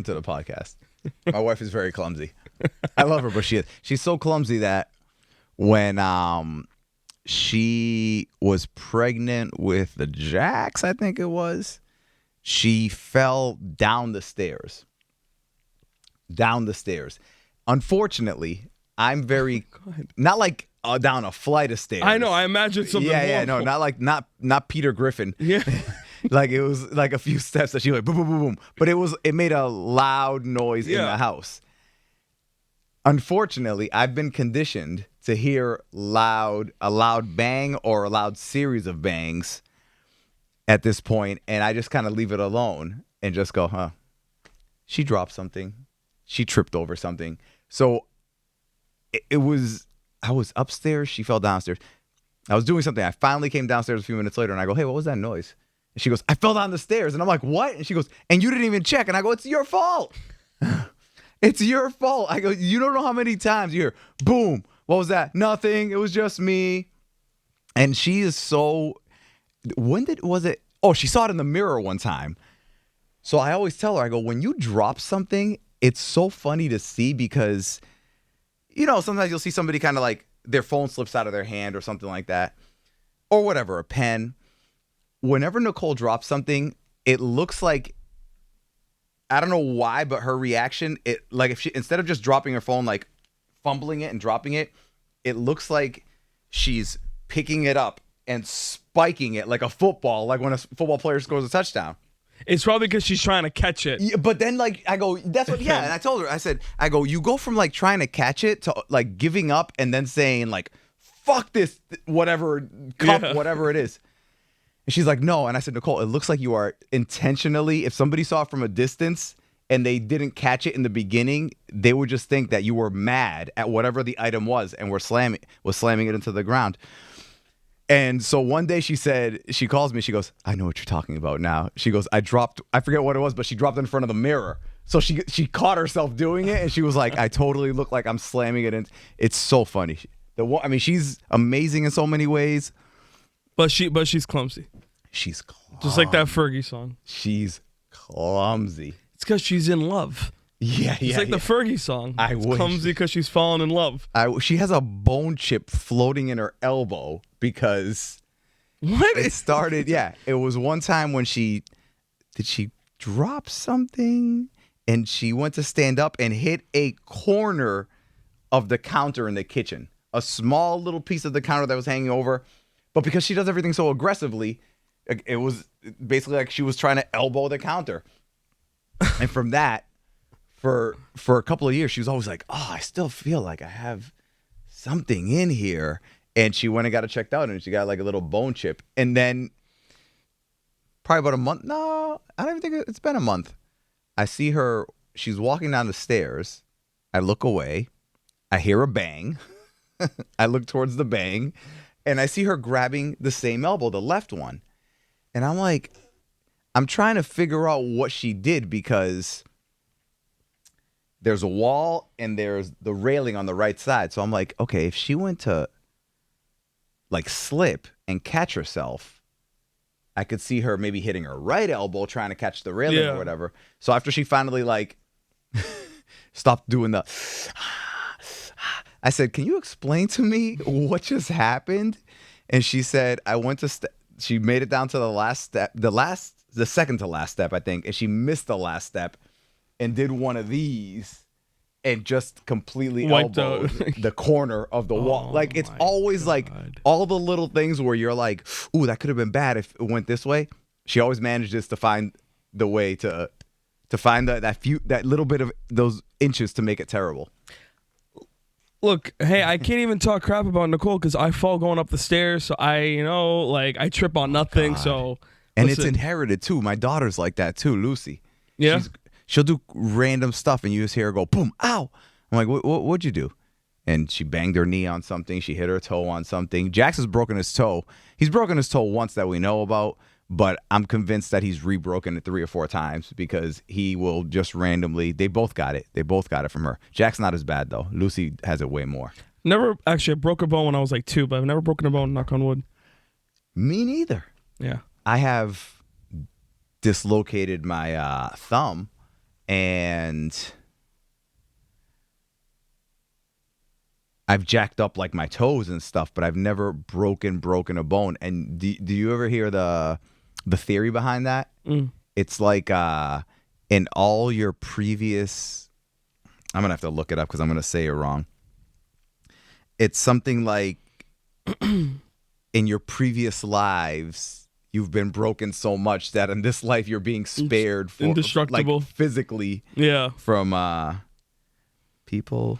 to the podcast. My wife is very clumsy. I love her, but she's so clumsy that when she was pregnant with the Jax, I think it was, she fell down the stairs. Unfortunately, I'm very not like down a flight of stairs. I know. I imagine something. Yeah, horrible. no, not Peter Griffin. Yeah. Like it was like a few steps that she like boom, boom, boom, boom. But it made a loud noise in the house. Unfortunately, I've been conditioned to hear a loud bang or a loud series of bangs at this point, and I just kind of leave it alone and just go, huh? She dropped something. She tripped over something. So I was upstairs. She fell downstairs. I was doing something. I finally came downstairs a few minutes later, and I go, hey, what was that noise? And she goes, I fell down the stairs. And I'm like, what? And she goes, and you didn't even check. And I go, it's your fault. It's your fault. I go, you don't know how many times you hear, boom. What was that? Nothing. It was just me. And she is so, was it? Oh, she saw it in the mirror one time. So I always tell her, I go, when you drop something, it's so funny to see because, sometimes you'll see somebody kind of like their phone slips out of their hand or something like that. Or whatever, a pen. Whenever Nicole drops something, it looks like, I don't know why, but her reaction, if she, instead of just dropping her phone, like fumbling it and dropping it, it looks like she's picking it up and spiking it like a football, like when a football player scores a touchdown. It's probably because she's trying to catch it. Yeah, but then, I go, that's what, and I told her, I go, you go from, trying to catch it to, giving up and then saying, fuck this, whatever, whatever it is. And she's like, no. And I said, Nicole, it looks like you are intentionally, if somebody saw it from a distance and they didn't catch it in the beginning, they would just think that you were mad at whatever the item was and was slamming it into the ground. And so one day she calls me, she goes, I know what you're talking about now. She goes, I forget what it was, but she dropped it in front of the mirror. So she caught herself doing it and she was like, I totally look like I'm slamming it in. It's so funny. She's amazing in so many ways. But she's clumsy. She's clumsy. Just like that Fergie song. She's clumsy. It's because she's in love. Yeah. It's like the Fergie song. It's clumsy because she's fallen in love. She has a bone chip floating in her elbow because what? It started. Yeah, it was one time when she drop something and she went to stand up and hit a corner of the counter in the kitchen, a small little piece of the counter that was hanging over. But because she does everything so aggressively, it was basically like she was trying to elbow the counter. And from that, for a couple of years, she was always like, oh, I still feel like I have something in here. And she went and got it checked out, and she got a little bone chip. And then probably about a month. No, I don't even think it's been a month. I see her. She's walking down the stairs. I look away. I hear a bang. I look towards the bang. And I see her grabbing the same elbow, the left one. And I'm like, I'm trying to figure out what she did because there's a wall and there's the railing on the right side. So I'm like, okay, if she went to slip and catch herself, I could see her maybe hitting her right elbow trying to catch the railing or whatever. So after she finally stopped doing the I said, can you explain to me what just happened? And she said, I went to, she made it down to the last step, the second to last step, I think. And she missed the last step and did one of these and just completely elbowed the corner of the wall. It's always all the little things where you're like, ooh, that could have been bad if it went this way. She always manages to find the way to find that little bit of those inches to make it terrible. Look, hey, I can't even talk crap about Nicole because I fall going up the stairs. So I trip on nothing. God. So and listen. It's inherited too. My daughter's like that too, Lucy. Yeah. She'll do random stuff and you just hear her go, boom, ow. I'm like, what'd you do? And she banged her knee on something. She hit her toe on something. Jax has broken his toe. He's broken his toe once that we know about, but I'm convinced that he's rebroken it 3 or 4 times because he will just randomly, they both got it. They both got it from her. Jack's not as bad though. Lucy has it way more. Never, actually, I broke a bone when I was 2, but I've never broken a bone, knock on wood. Me neither. Yeah. I have dislocated my thumb and I've jacked up like my toes and stuff, but I've never broken a bone. And do you ever hear the theory behind that? It's like in all your previous, I'm gonna have to look it up because I'm gonna say it wrong. It's something like in your previous lives you've been broken so much that in this life you're being spared for indestructible, like physically, from people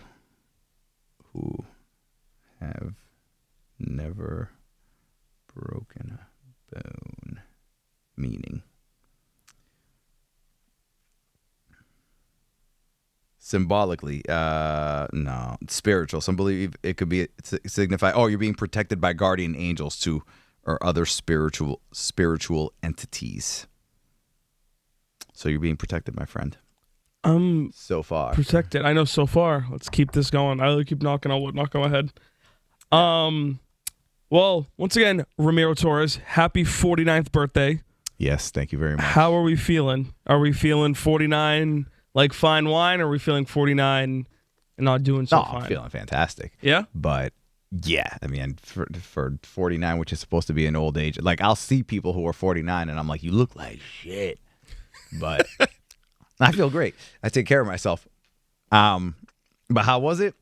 who have never broken a bone. Meaning. Symbolically, no, spiritual. Some believe it could be signify, oh, you're being protected by guardian angels too, or other spiritual entities. So you're being protected, my friend. So far. Protected. I know so far. Let's keep this going. I keep knocking on my head. Well, once again, Ramiro Torres, happy 49th birthday. Yes, thank you very much. How are we feeling? Are we feeling 49 like fine wine, or are we feeling 49 and not doing so fine? I'm feeling fantastic. Yeah? But yeah, I mean, for 49, which is supposed to be an old age, like I'll see people who are 49 and I'm like, you look like shit. But I feel great. I take care of myself. But how was it?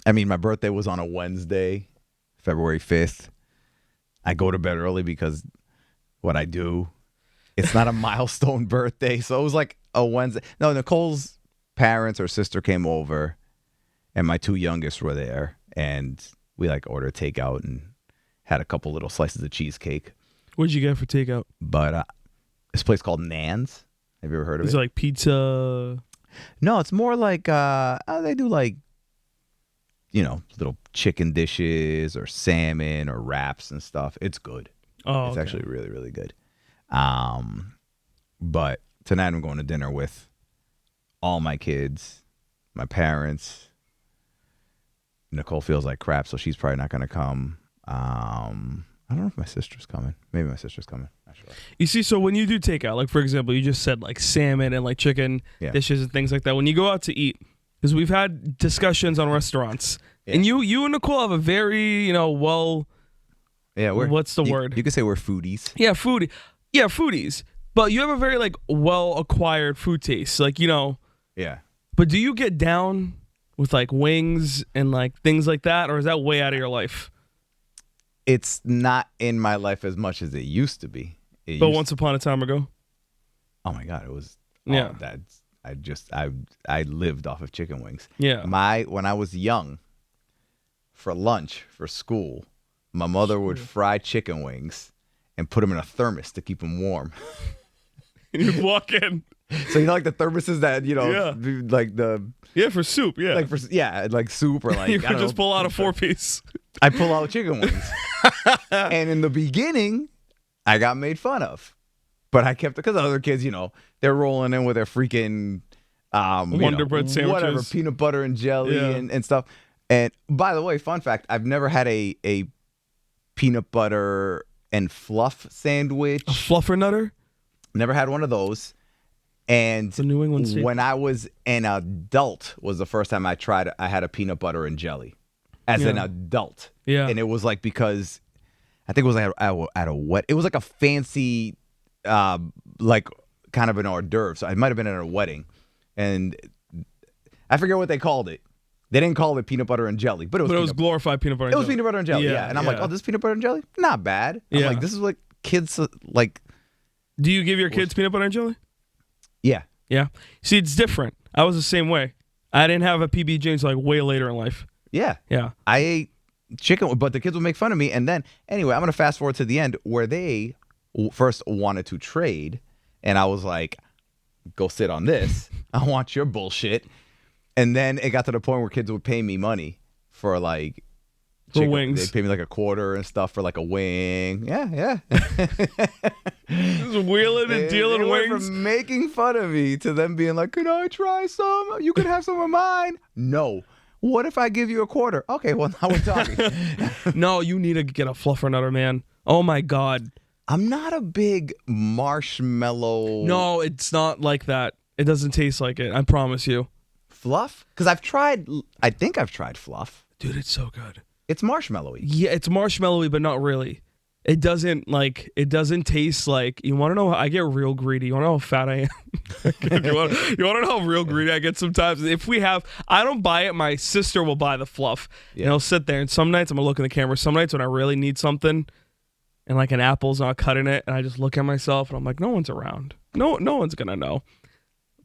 I mean, my birthday was on a Wednesday, February 5th. I go to bed early because what I do. It's not a milestone birthday, so it was like a Wednesday. No, Nicole's parents or sister came over, and my two youngest were there, and we like ordered takeout and had a couple little slices of cheesecake. What'd you get for takeout? But this place called Nan's. Have you ever heard of it? Is it like pizza? No, it's more like they do like, little chicken dishes or salmon or wraps and stuff. It's good. Oh, it's actually really, really good. But tonight I'm going to dinner with all my kids, my parents. Nicole feels like crap, so she's probably not going to come. I don't know if my sister's coming. Maybe my sister's coming. Not sure. You see, so when you do takeout, like for example, you just said like salmon and like chicken dishes and things like that. When you go out to eat, because we've had discussions on restaurants, and you and Nicole have a very, well. Yeah, what's the word? You could say we're foodies. Yeah, foodie. Yeah, foodies. But you have a very like well acquired food taste, like Yeah. But do you get down with like wings and like things like that, or is that way out of your life? It's not in my life as much as it used to be. But once upon a time ago. Oh my God, it was. Yeah. I lived off of chicken wings. Yeah. When I was young, for lunch for school. My mother would fry chicken wings and put them in a thermos to keep them warm. You'd walk in. So like the thermoses that like the for soup, like soup or like you could just pull out a 4-piece. I pull out chicken wings, and in the beginning, I got made fun of, but I kept it because other kids, they're rolling in with their freaking Wonder Bread sandwiches, whatever, peanut butter and jelly and stuff. And by the way, fun fact: I've never had a peanut butter and fluff sandwich. A fluffernutter? Never had one of those. And the New England state. When I was an adult was the first time I had a peanut butter and jelly as an adult. Yeah. And it was like because I think it was at a it was like a fancy like kind of an hors d'oeuvre. So it might have been at a wedding. And I forget what they called it. They didn't call it peanut butter and jelly, but it was glorified peanut butter and jelly. It was peanut butter and jelly, yeah. And I'm like, oh, this peanut butter and jelly? Not bad. I'm like, this is what kids like. Do you give your kids peanut butter and jelly? Yeah. Yeah. See, it's different. I was the same way. I didn't have a PB J until like way later in life. Yeah. Yeah. I ate chicken, but the kids would make fun of me. And then, anyway, I'm going to fast forward to the end where they first wanted to trade. And I was like, go sit on this. I want your bullshit. And then it got to the point where kids would pay me money for like chicken. Wings. They'd pay me like a quarter and stuff for like a wing. Yeah. Just wheeling and dealing they wings. Went from making fun of me to them being like, "Can I try some? You can have some of mine." No. What if I give you a quarter? Okay, well now we're talking. No, you need to get a fluffernutter, man. Oh my God. I'm not a big marshmallow. No, it's not like that. It doesn't taste like it. I promise you. Fluff? Because I think I've tried fluff. Dude, it's so good. It's marshmallowy. Yeah, it's marshmallowy, but not really. It doesn't taste like, you want to know, I get real greedy. You want to know how fat I am? you want to know how real greedy I get sometimes? I don't buy it, my sister will buy the fluff. Yeah. And I'll sit there, and some nights I'm going to look in the camera. Some nights when I really need something, and like an apple's not cutting it, and I just look at myself, and I'm like, no one's around. No one's going to know.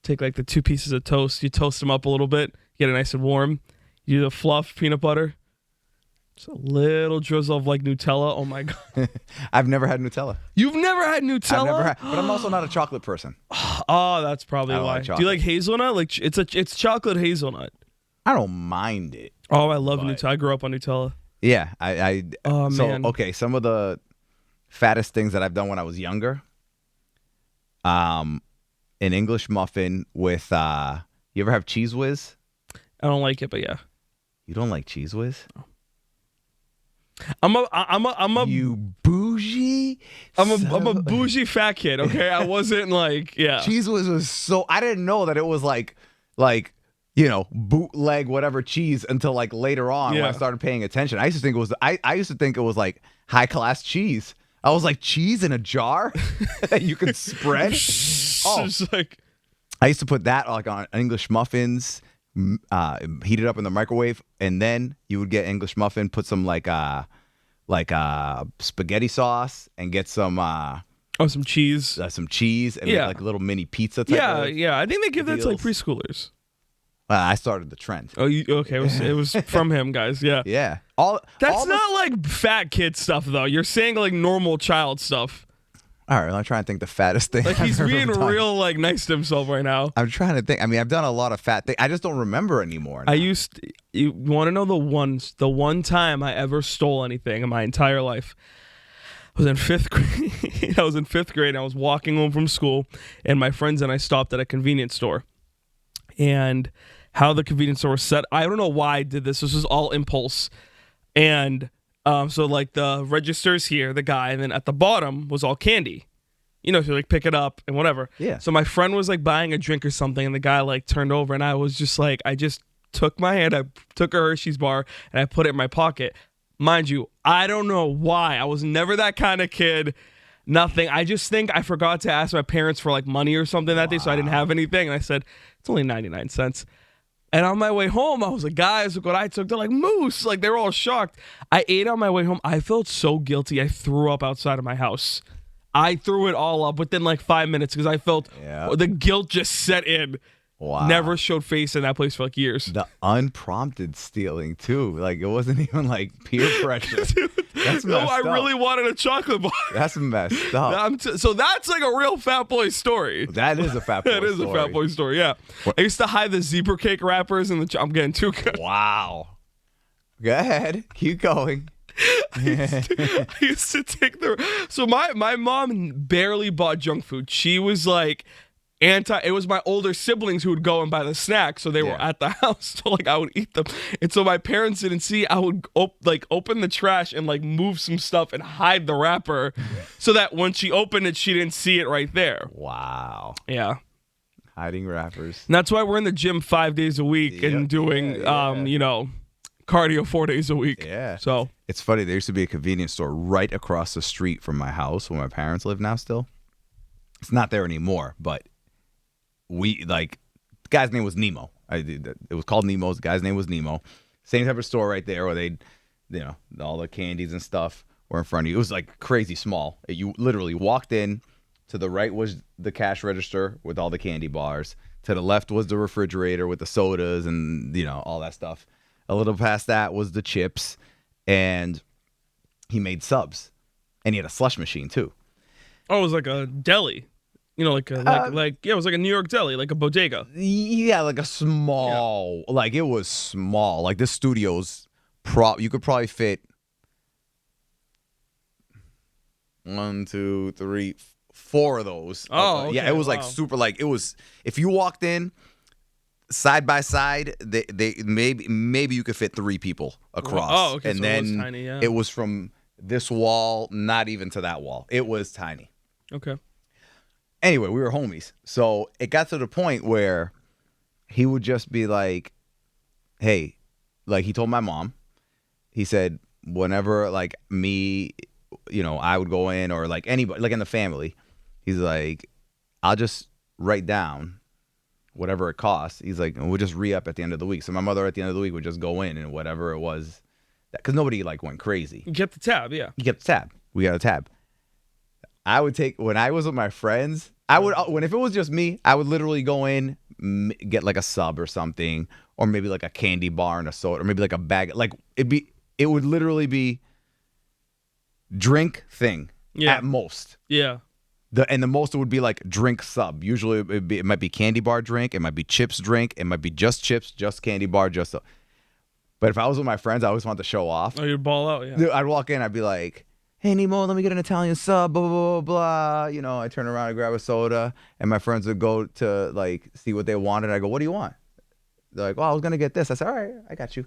Take like the 2 pieces of toast, you toast them up a little bit, get it nice and warm. You do the fluff, peanut butter. Just a little drizzle of like Nutella. Oh my God. I've never had Nutella. You've never had Nutella? I've never had, but I'm also not a chocolate person. Oh, that's probably why. Do you like hazelnut? Like it's chocolate hazelnut. I don't mind it. Oh, I love Nutella. I grew up on Nutella. Yeah, man. Okay, some of the fattest things that I've done when I was younger. An English muffin with you ever have Cheese Whiz? I don't like it, but yeah. You don't like Cheese Whiz? No. I'm a you bougie. I'm a bougie fat kid. Okay, I wasn't like Cheese Whiz was so. I didn't know that it was like bootleg whatever cheese until like later on when I started paying attention. I used to think it was. I used to think it was like high class cheese. I was like, cheese in a jar that you could spread. Like, I used to put that like on English muffins. Heat it up in the microwave, and then you would get English muffin, put some like spaghetti sauce, and get some some cheese, and make like a little mini pizza type. I think they give that to like preschoolers. I started the trend. Oh, okay. It was from him, guys. Yeah, yeah. That's not like fat kid stuff though. You're saying like normal child stuff. All right, I'm trying to think the fattest thing. Like he's being real like nice to himself right now. I'm trying to think. I mean, I've done a lot of fat things. I just don't remember anymore. Now. You want to know the one time I ever stole anything in my entire life? I was in 5th grade. I was in 5th grade. And I was walking home from school, and my friends and I stopped at a convenience store. And how the convenience store was set, I don't know why I did this. This was all impulse. And so like the registers here, the guy, and then at the bottom was all candy. You know, so like pick it up and whatever. Yeah. So my friend was like buying a drink or something, and the guy like turned over, and I was just like, I just took my hand, I took a Hershey's bar, and I put it in my pocket. Mind you, I don't know why. I was never that kind of kid. Nothing. I just think I forgot to ask my parents for like money or something that day, so I didn't have anything. And I said, it's only 99 cents. And on my way home, I was like, guys, look what I took. They're like, moose. Like, they were all shocked. I ate on my way home. I felt so guilty. I threw up outside of my house. I threw it all up within like 5 minutes because I felt the guilt just set in. Wow. Never showed face in that place for like years. The unprompted stealing, too. Like, it wasn't even like peer pressure. Dude, that's messed up. I really wanted a chocolate bar. That's messed up. So that's like a real fat boy story. That is a fat boy story. That is a fat boy story, yeah. I used to hide the zebra cake wrappers in the... I'm getting too good. Wow. Go ahead. Keep going. I used to take So my mom barely bought junk food. She was like... It was my older siblings who would go and buy the snacks, so they were at the house, so like I would eat them, and so my parents didn't see. I would open the trash and like move some stuff and hide the wrapper, so that when she opened it, she didn't see it right there. Wow. Yeah. Hiding wrappers. And that's why we're in the gym 5 days a week and doing cardio 4 days a week. Yeah. So it's funny. There used to be a convenience store right across the street from my house where my parents live now. Still, it's not there anymore, but. The guy's name was Nemo. It was called Nemo's. The guy's name was Nemo. Same type of store right there where they, all the candies and stuff were in front of you. It was like crazy small. You literally walked in. To the right was the cash register with all the candy bars. To the left was the refrigerator with the sodas and all that stuff. A little past that was the chips, and he made subs, and he had a slush machine too. Oh, it was like a deli. It was like a New York deli, like a bodega. Yeah, like a small, like it was small. Like this studio's you could probably fit 1, 2, 3, 4 of those. Oh, okay, yeah, it was like super. Like it was. If you walked in side by side, they maybe you could fit 3 people across. Oh, okay. And so then it was tiny, yeah. it was from this wall, not even to that wall. It was tiny. Okay. anyway, we were homies. So it got to the point where he would just be like, hey, like he told my mom, he said, whenever like me, I would go in or like anybody, like in the family, he's like, I'll just write down whatever it costs. He's like, and we'll just re-up at the end of the week. So my mother at the end of the week would just go in and whatever it was, because nobody like went crazy. You get the tab, yeah. You get the tab. We got a tab. I would take, when I was with my friends, if it was just me, I would literally go in, get like a sub or something, or maybe like a candy bar and a soda, or maybe like a bag. Like it would literally be drink thing at most. Yeah. The most it would be like drink sub. Usually it might be candy bar drink, it might be chips drink, it might be just chips, just candy bar, just. But if I was with my friends, I always want to show off. Oh, you'd ball out, yeah. Dude, I'd walk in, I'd be like, hey Nemo, let me get an Italian sub, blah blah blah blah. I turn around and grab a soda, and my friends would go to like see what they wanted. I go, what do you want? They're like, well, I was gonna get this. I said, all right, I got you.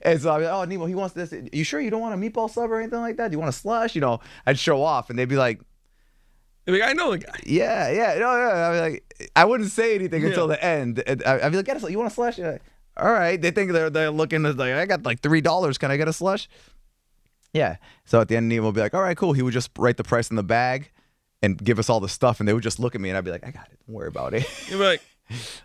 And so I'd be like, oh Nemo, he wants this. You sure you don't want a meatball sub or anything like that? Do you want a slush? I'd show off, and they'd be like, I know the guy. Yeah. I'd be like, I wouldn't say anything until the end. And I'd be like, you want a slush? Like, all right. They think they're looking at like, I got like $3. Can I get a slush? Yeah. So at the end, Nemo would be like, all right, cool. He would just write the price in the bag and give us all the stuff, and they would just look at me, and I'd be like, I got it. Don't worry about it. You'd be like,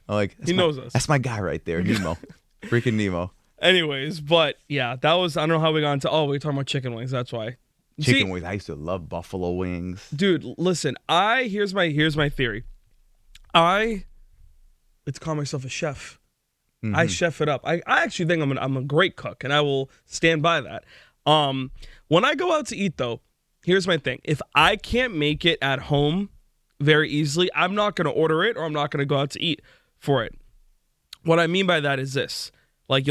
I'm like, he knows us. That's my guy right there, Nemo. Freaking Nemo. Anyways, but yeah, that was, I don't know how we got into, we're talking about chicken wings. That's why. Chicken wings. I used to love buffalo wings. Dude, listen, here's my theory. I like to call myself a chef. Mm-hmm. I chef it up. I actually think I'm a great cook, and I will stand by that. When I go out to eat, though, here's my thing. If I can't make it at home very easily, I'm not going to order it, or I'm not going to go out to eat for it. What I mean by that is this. Like,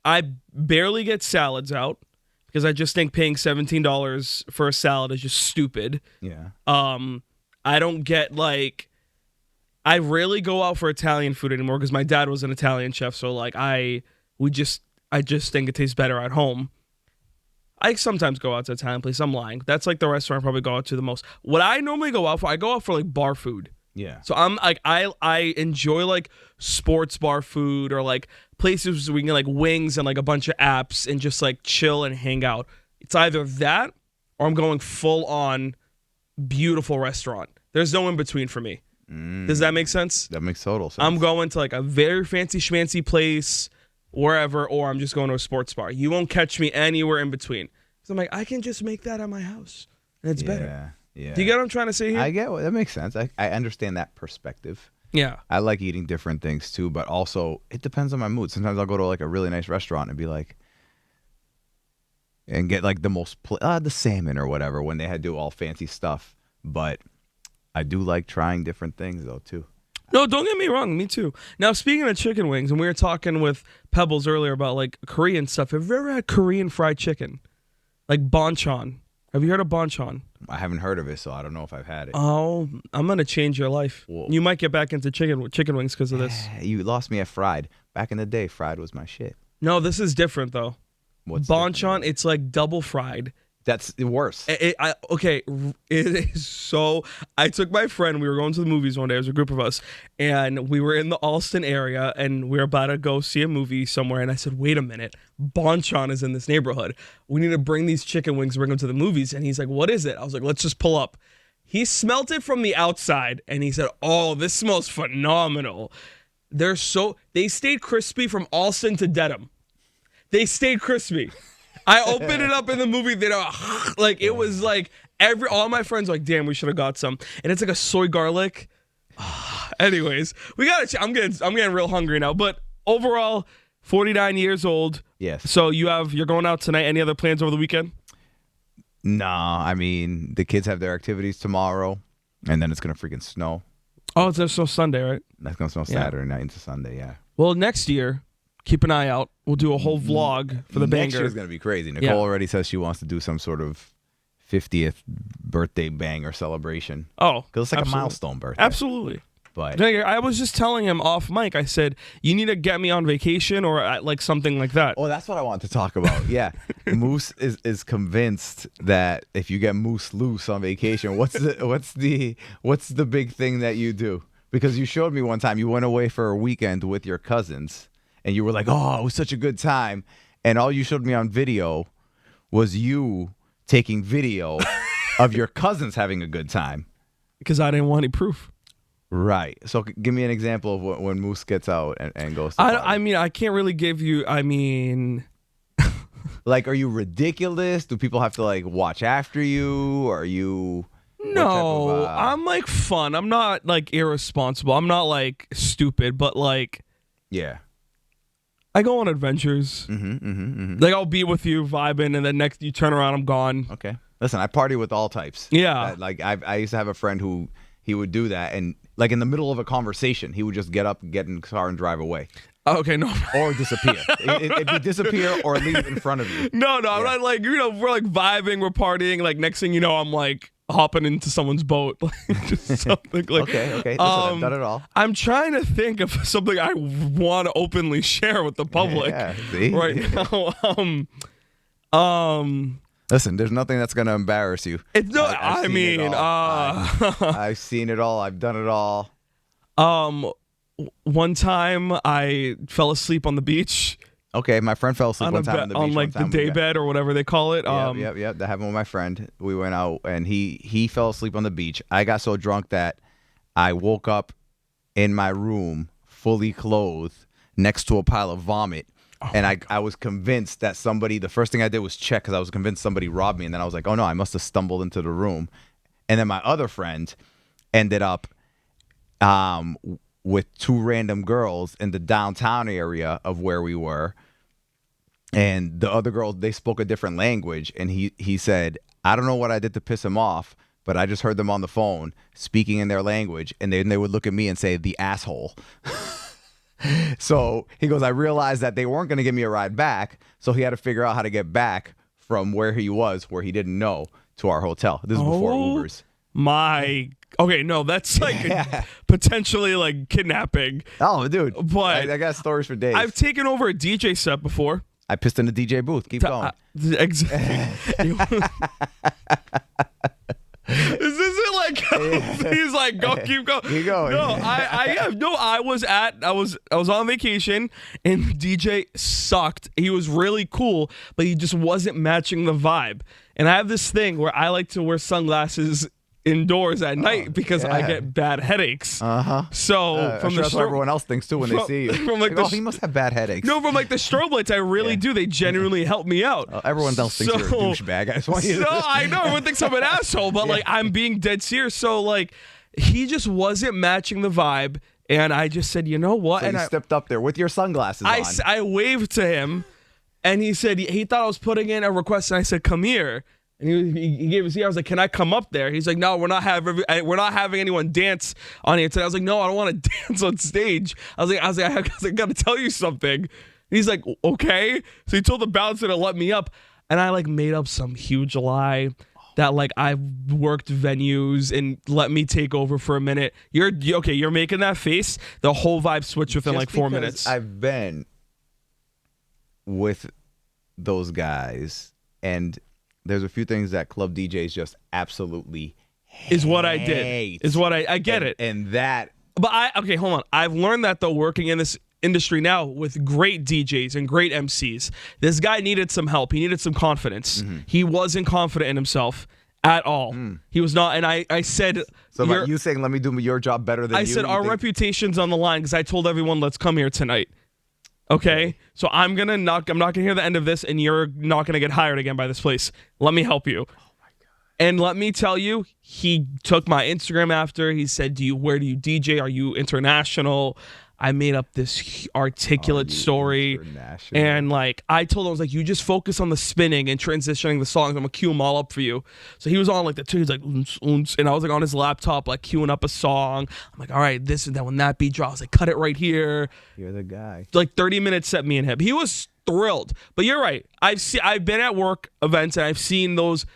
I barely get salads out, because I just think paying $17 for a salad is just stupid. Yeah. I don't get I rarely go out for Italian food anymore, because my dad was an Italian chef, so like I just think it tastes better at home. I sometimes go out to Italian place. I'm lying. That's like the restaurant I probably go out to the most. What I normally go out for, I go out for like bar food. Yeah. So I'm like, I enjoy like sports bar food, or like places where we can get like wings and like a bunch of apps and just like chill and hang out. It's either that, or I'm going full on beautiful restaurant. There's no in between for me. Does that make sense? That makes total sense. I'm going to like a very fancy schmancy place, wherever, or I'm just going to a sports bar. You won't catch me anywhere in between. So I'm like, I can just make that at my house, and it's better. Yeah. Do you get what I'm trying to say here? I get that makes sense. I understand that perspective. Yeah. I like eating different things too, but also it depends on my mood. Sometimes I'll go to like a really nice restaurant and be like, and get like the most the salmon or whatever when they had to do all fancy stuff. But I do like trying different things though too. No, don't get me wrong. Me too. Now, speaking of chicken wings, and we were talking with Pebbles earlier about like Korean stuff. Have you ever had Korean fried chicken? Like banchan. Have you heard of banchan? I haven't heard of it, so I don't know if I've had it. Oh, I'm going to change your life. Whoa. You might get back into chicken wings because of this. You lost me at fried. Back in the day, fried was my shit. No, this is different, though. What's banchan? It's like double fried. That's worse. It is so. I took my friend. We were going to the movies one day. There was a group of us, and we were in the Alston area, and we were about to go see a movie somewhere. And I said, "Wait a minute, banchan is in this neighborhood. We need to bring these chicken wings, bring them to the movies." And he's like, "What is it?" I was like, "Let's just pull up." He smelt it from the outside, and he said, "Oh, this smells phenomenal." They stayed crispy from Alston to Dedham. They stayed crispy. I opened it up in the movie theater, like it was like all my friends were like, damn, we should have got some. And it's like a soy garlic. Anyways, we got I'm getting real hungry now. But overall, 49 years old. Yes. So you're going out tonight. Any other plans over the weekend? Nah, I mean the kids have their activities tomorrow, and then it's gonna freaking snow. Oh, it's so Sunday, right? That's gonna snow Saturday night into Sunday. Yeah. Well, next year, keep an eye out. We'll do a whole vlog for the banger. Next year's going to be crazy. Nicole already says she wants to do some sort of 50th birthday bang or celebration. Oh. Because it's like a milestone birthday. Absolutely. But I was just telling him off mic. I said, you need to get me on vacation or like something like that. oh, that's what I wanted to talk about. Yeah, Moose is convinced that if you get Moose loose on vacation, what's the big thing that you do? Because you showed me one time you went away for a weekend with your cousins, and you were like, "Oh, it was such a good time," and all you showed me on video was you taking video of your cousins having a good time. Because I didn't want any proof. Right. So give me an example of when Moose gets out and goes to I mean, I can't really give you, I mean... Like, are you ridiculous? Do people have to, like, watch after you? Are you... No, I'm, like, fun. I'm not, like, irresponsible. I'm not, like, stupid, but, like... Yeah. I go on adventures. Like, I'll be with you, vibing, and then next you turn around, I'm gone. Okay. Listen, I party with all types. Yeah. Like, I used to have a friend who he would do that, and... Like in the middle of a conversation, he would just get up, get in the car, and drive away. Okay, no. Or disappear. It'd be disappear or leave in front of you. No, I'm not like, we're like vibing, we're partying. Like next thing you know, I'm like hopping into someone's boat. Like just something like. Okay. Listen, I've done it all. I'm trying to think of something I want to openly share with the public right now. Listen, there's nothing that's going to embarrass you. It's no, I've seen it all. I've done it all. One time I fell asleep on the beach. Okay, my friend fell asleep one time on the beach. On like the day bed or whatever they call it. Yep. That happened with my friend. We went out and he fell asleep on the beach. I got so drunk that I woke up in my room fully clothed next to a pile of vomit. And I was convinced that the first thing I did was check because I was convinced somebody robbed me. And then I was like, oh, no, I must have stumbled into the room. And then my other friend ended up with two random girls in the downtown area of where we were. And the other girls, they spoke a different language. And he said, I don't know what I did to piss him off, but I just heard them on the phone speaking in their language. And then they would look at me and say, the asshole. So he goes, I realized that they weren't going to give me a ride back. So he had to figure out how to get back from where he was, where he didn't know, to our hotel. This is before Ubers. Okay, no, that's like potentially like kidnapping. Oh, dude. But I got stories for days. I've taken over a DJ set before. I pissed in the DJ booth. Keep going. Exactly. This isn't like he's like go keep going. Keep going. No, I was on vacation and DJ sucked. He was really cool, but he just wasn't matching the vibe. And I have this thing where I like to wear sunglasses indoors at night because I get bad headaches. So from that's what everyone else thinks too when they see you. From like he must have bad headaches. No, from like the strobe lights, I really do. They genuinely help me out. Everyone else thinks you're a douchebag. I just want you to. I know everyone thinks I'm an asshole, but like I'm being dead serious. So like he just wasn't matching the vibe, and I just said, you know what? So and you stepped up there with your sunglasses on. I waved to him, and he said he thought I was putting in a request, and I said, come here. And he gave his ear. I was like, "Can I come up there?" He's like, "No, we're not having anyone dance on here today." I was like, "No, I don't want to dance on stage." I was like, I got to tell you something. And he's like, "Okay." So he told the bouncer to let me up, and I like made up some huge lie that like I've worked venues and let me take over for a minute. You're making that face. The whole vibe switched within like 4 minutes. I've been with those guys and. There's a few things that club DJs just absolutely hate. Is what I did. Is what I get it. And that. But hold on. I've learned that though working in this industry now with great DJs and great MCs. This guy needed some help. He needed some confidence. Mm-hmm. He wasn't confident in himself at all. He was not. And I said. So by you saying, let me do your job better than you. I said, our reputation's on the line because I told everyone, let's come here tonight. Okay, so I'm not gonna hear the end of this, and you're not gonna get hired again by this place. Let me help you. Oh my God. And let me tell you, he took my Instagram after. He said, where do you DJ? Are you international? I made up this articulate story. And like I told him, I was like, you just focus on the spinning and transitioning the songs. I'm gonna cue them all up for you. So he was on like the two, he's like, and I was like on his laptop, like queuing up a song. I'm like, all right, this and that. When that beat drops, I was like, cut it right here. You're the guy. Like 30 minutes set me and him. He was thrilled. But you're right. I've been at work events and I've seen those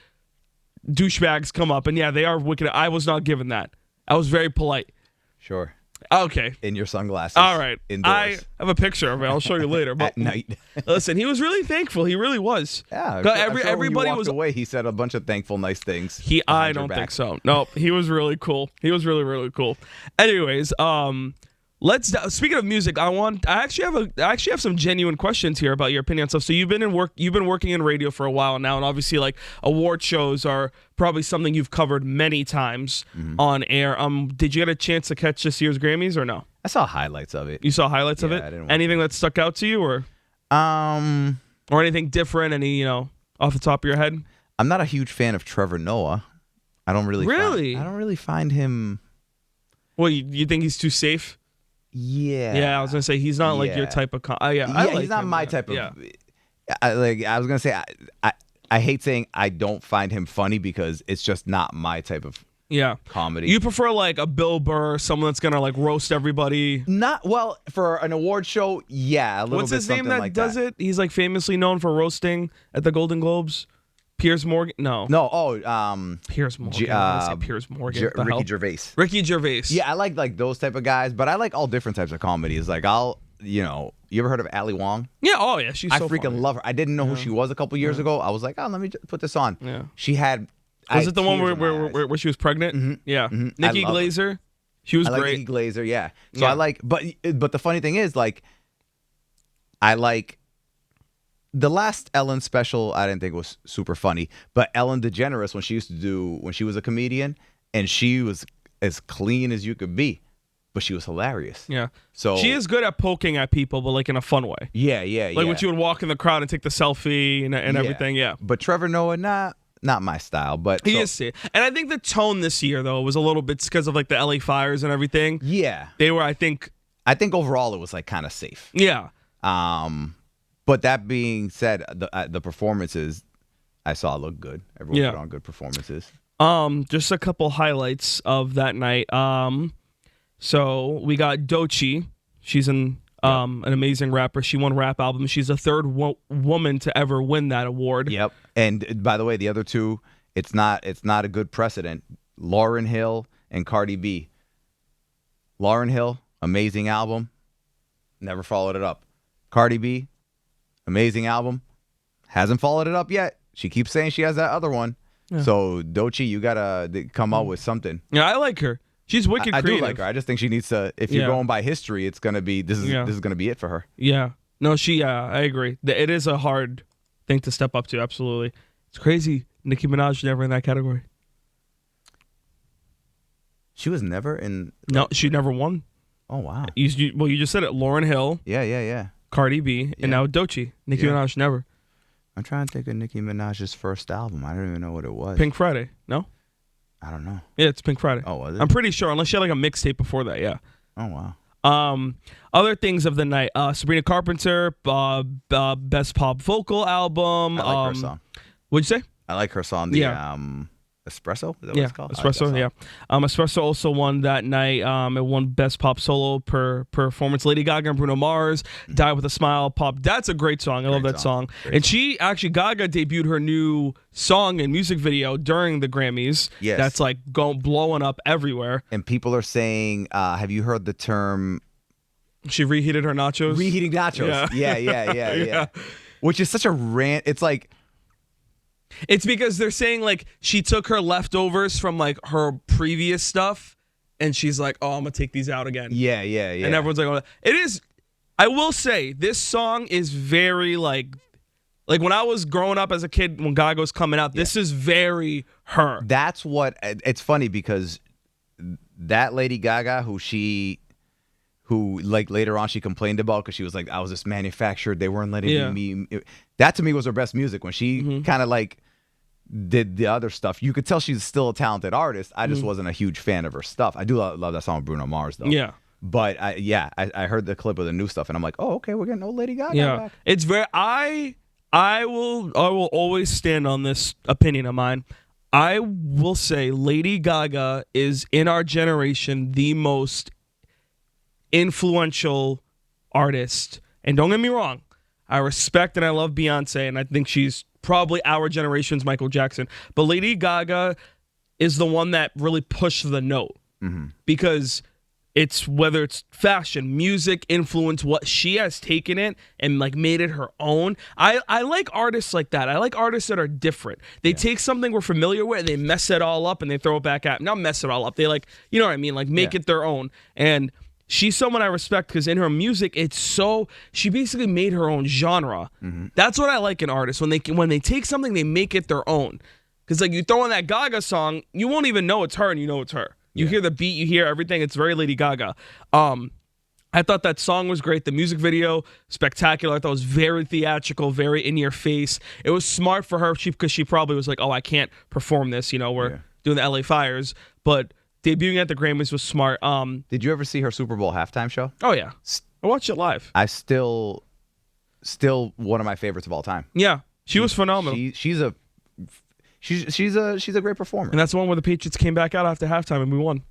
douchebags come up, and yeah, they are wicked. I was not given that. I was very polite. Sure. Okay. In your sunglasses. All right. Indoors. I have a picture of it. I'll show you later. But at night. Listen, he was really thankful. He really was. Yeah. I'm sure everybody when you walked was away. He said a bunch of thankful, nice things. I don't think so. No, he was really cool. He was really, really cool. Anyways, speaking of music, I actually have some genuine questions here about your opinion on stuff. So you've been working in radio for a while now, and obviously like award shows are probably something you've covered many times on air. Did you get a chance to catch this year's Grammys or no? I saw highlights of it. You saw highlights of it? I didn't Anything that stuck out to you or anything different, off the top of your head? I'm not a huge fan of Trevor Noah. I don't really find him. Well, you think he's too safe? Yeah. Yeah, I was gonna say he's not like your type of. He's not my type of. Yeah. I was gonna say I hate saying I don't find him funny because it's just not my type of comedy. You prefer like a Bill Burr, someone that's gonna like roast everybody. Not well for an award show. Yeah, a little What's bit. his name that like does it? He's like famously known for roasting at the Golden Globes. Piers Morgan? No. Piers Morgan. Piers Morgan. Ricky Gervais. Ricky Gervais. Yeah, I like those type of guys, but I like all different types of comedies. Like you ever heard of Ali Wong? Yeah. Oh yeah, she's. I so freaking funny. love her. I didn't know who she was a couple years ago. I was like, let me just put this on. Yeah. She had. Was it the one where she was pregnant? Mm-hmm. Yeah. Mm-hmm. Nikki Glaser. She was great. Nikki Glaser. Yeah. So I like, but the funny thing is, like, I like. The last Ellen special, I didn't think was super funny, but Ellen DeGeneres, when she was a comedian, and she was as clean as you could be, but she was hilarious. Yeah. So she is good at poking at people, but like in a fun way. Yeah. Like when she would walk in the crowd and take the selfie and everything. Yeah. But Trevor Noah, not my style, but he is. And I think the tone this year though was a little bit because of like the LA fires and everything. Yeah. They were, I think overall it was like kind of safe. Yeah. But that being said, the performances I saw look good. Everyone put on good performances. Just a couple highlights of that night. So we got Doechii. She's an amazing rapper. She won rap album. She's the third woman to ever win that award. Yep. And by the way, the other two, it's not a good precedent. Lauryn Hill and Cardi B. Lauryn Hill, amazing album. Never followed it up. Cardi B, amazing album. Hasn't followed it up yet. She keeps saying she has that other one. Yeah. So, Doechii, you got to come out with something. Yeah, I like her. She's wicked creative. I do like her. I just think she needs to, if you're going by history, it's going to be, this is going to be it for her. Yeah. No, I agree. It is a hard thing to step up to, absolutely. It's crazy. Nicki Minaj never in that category. She was never in... No, she never won. Oh, wow. You just said it. Lauryn Hill. Yeah. Cardi B, and now Doechii. Nicki Minaj never. I'm trying to think of Nicki Minaj's first album. I don't even know what it was. Pink Friday. No? I don't know. Yeah, it's Pink Friday. Oh, was it? I'm pretty sure, unless she had like a mixtape before that, yeah. Oh, wow. Other things of the night. Sabrina Carpenter, Best Pop Vocal Album. I like her song. What'd you say? I like her song, Espresso? Is that what it's called? Espresso, yeah. Espresso also won that night. It won Best Pop Solo Performance. Lady Gaga and Bruno Mars, Die With a Smile, Pop. That's a great song. I love that song. And she actually, Gaga debuted her new song and music video during the Grammys. Yes. That's like blowing up everywhere. And people are saying, have you heard the term? She reheated her nachos? Reheating nachos. Yeah. Which is such a rant. It's like... It's because they're saying like she took her leftovers from like her previous stuff and she's like, oh, I'm going to take these out again. Yeah. And everyone's like, oh. It is, I will say, this song is very like when I was growing up as a kid, when Gaga was coming out, this is very her. That's what, it's funny because that Lady Gaga who like later on she complained about because she was like, I was just manufactured. They weren't letting me. That to me was her best music when she kind of like did the other stuff. You could tell she's still a talented artist. I just wasn't a huge fan of her stuff. I do love that song with Bruno Mars though. Yeah. But I heard the clip of the new stuff and I'm like, oh, okay, we're getting old Lady Gaga back. It's very, I will always stand on this opinion of mine. I will say Lady Gaga is in our generation the most influential artist. And don't get me wrong, I respect and I love Beyonce, and I think she's probably our generation's Michael Jackson. But Lady Gaga is the one that really pushed the note. Because it's whether it's fashion, music, influence, what she has taken it and like made it her own. I like artists like that. I like artists that are different. They take something we're familiar with, they mess it all up and they throw it back at. Not mess it all up. They like, you know what I mean? Like make it their own. And she's someone I respect because in her music, she basically made her own genre. That's what I like in artists. When they take something, they make it their own. Because like you throw in that Gaga song, you won't even know it's her and you know it's her. You hear the beat, you hear everything. It's very Lady Gaga. I thought that song was great. The music video, spectacular. I thought it was very theatrical, very in your face. It was smart for her because she probably was like, oh, I can't perform this. You know, we're doing the LA Fires. But debuting at the Grammys was smart. Did you ever see her Super Bowl halftime show? Oh, yeah. I watched it live. I still one of my favorites of all time. Yeah. She was phenomenal. She's a great performer. And that's the one where the Patriots came back out after halftime and we won.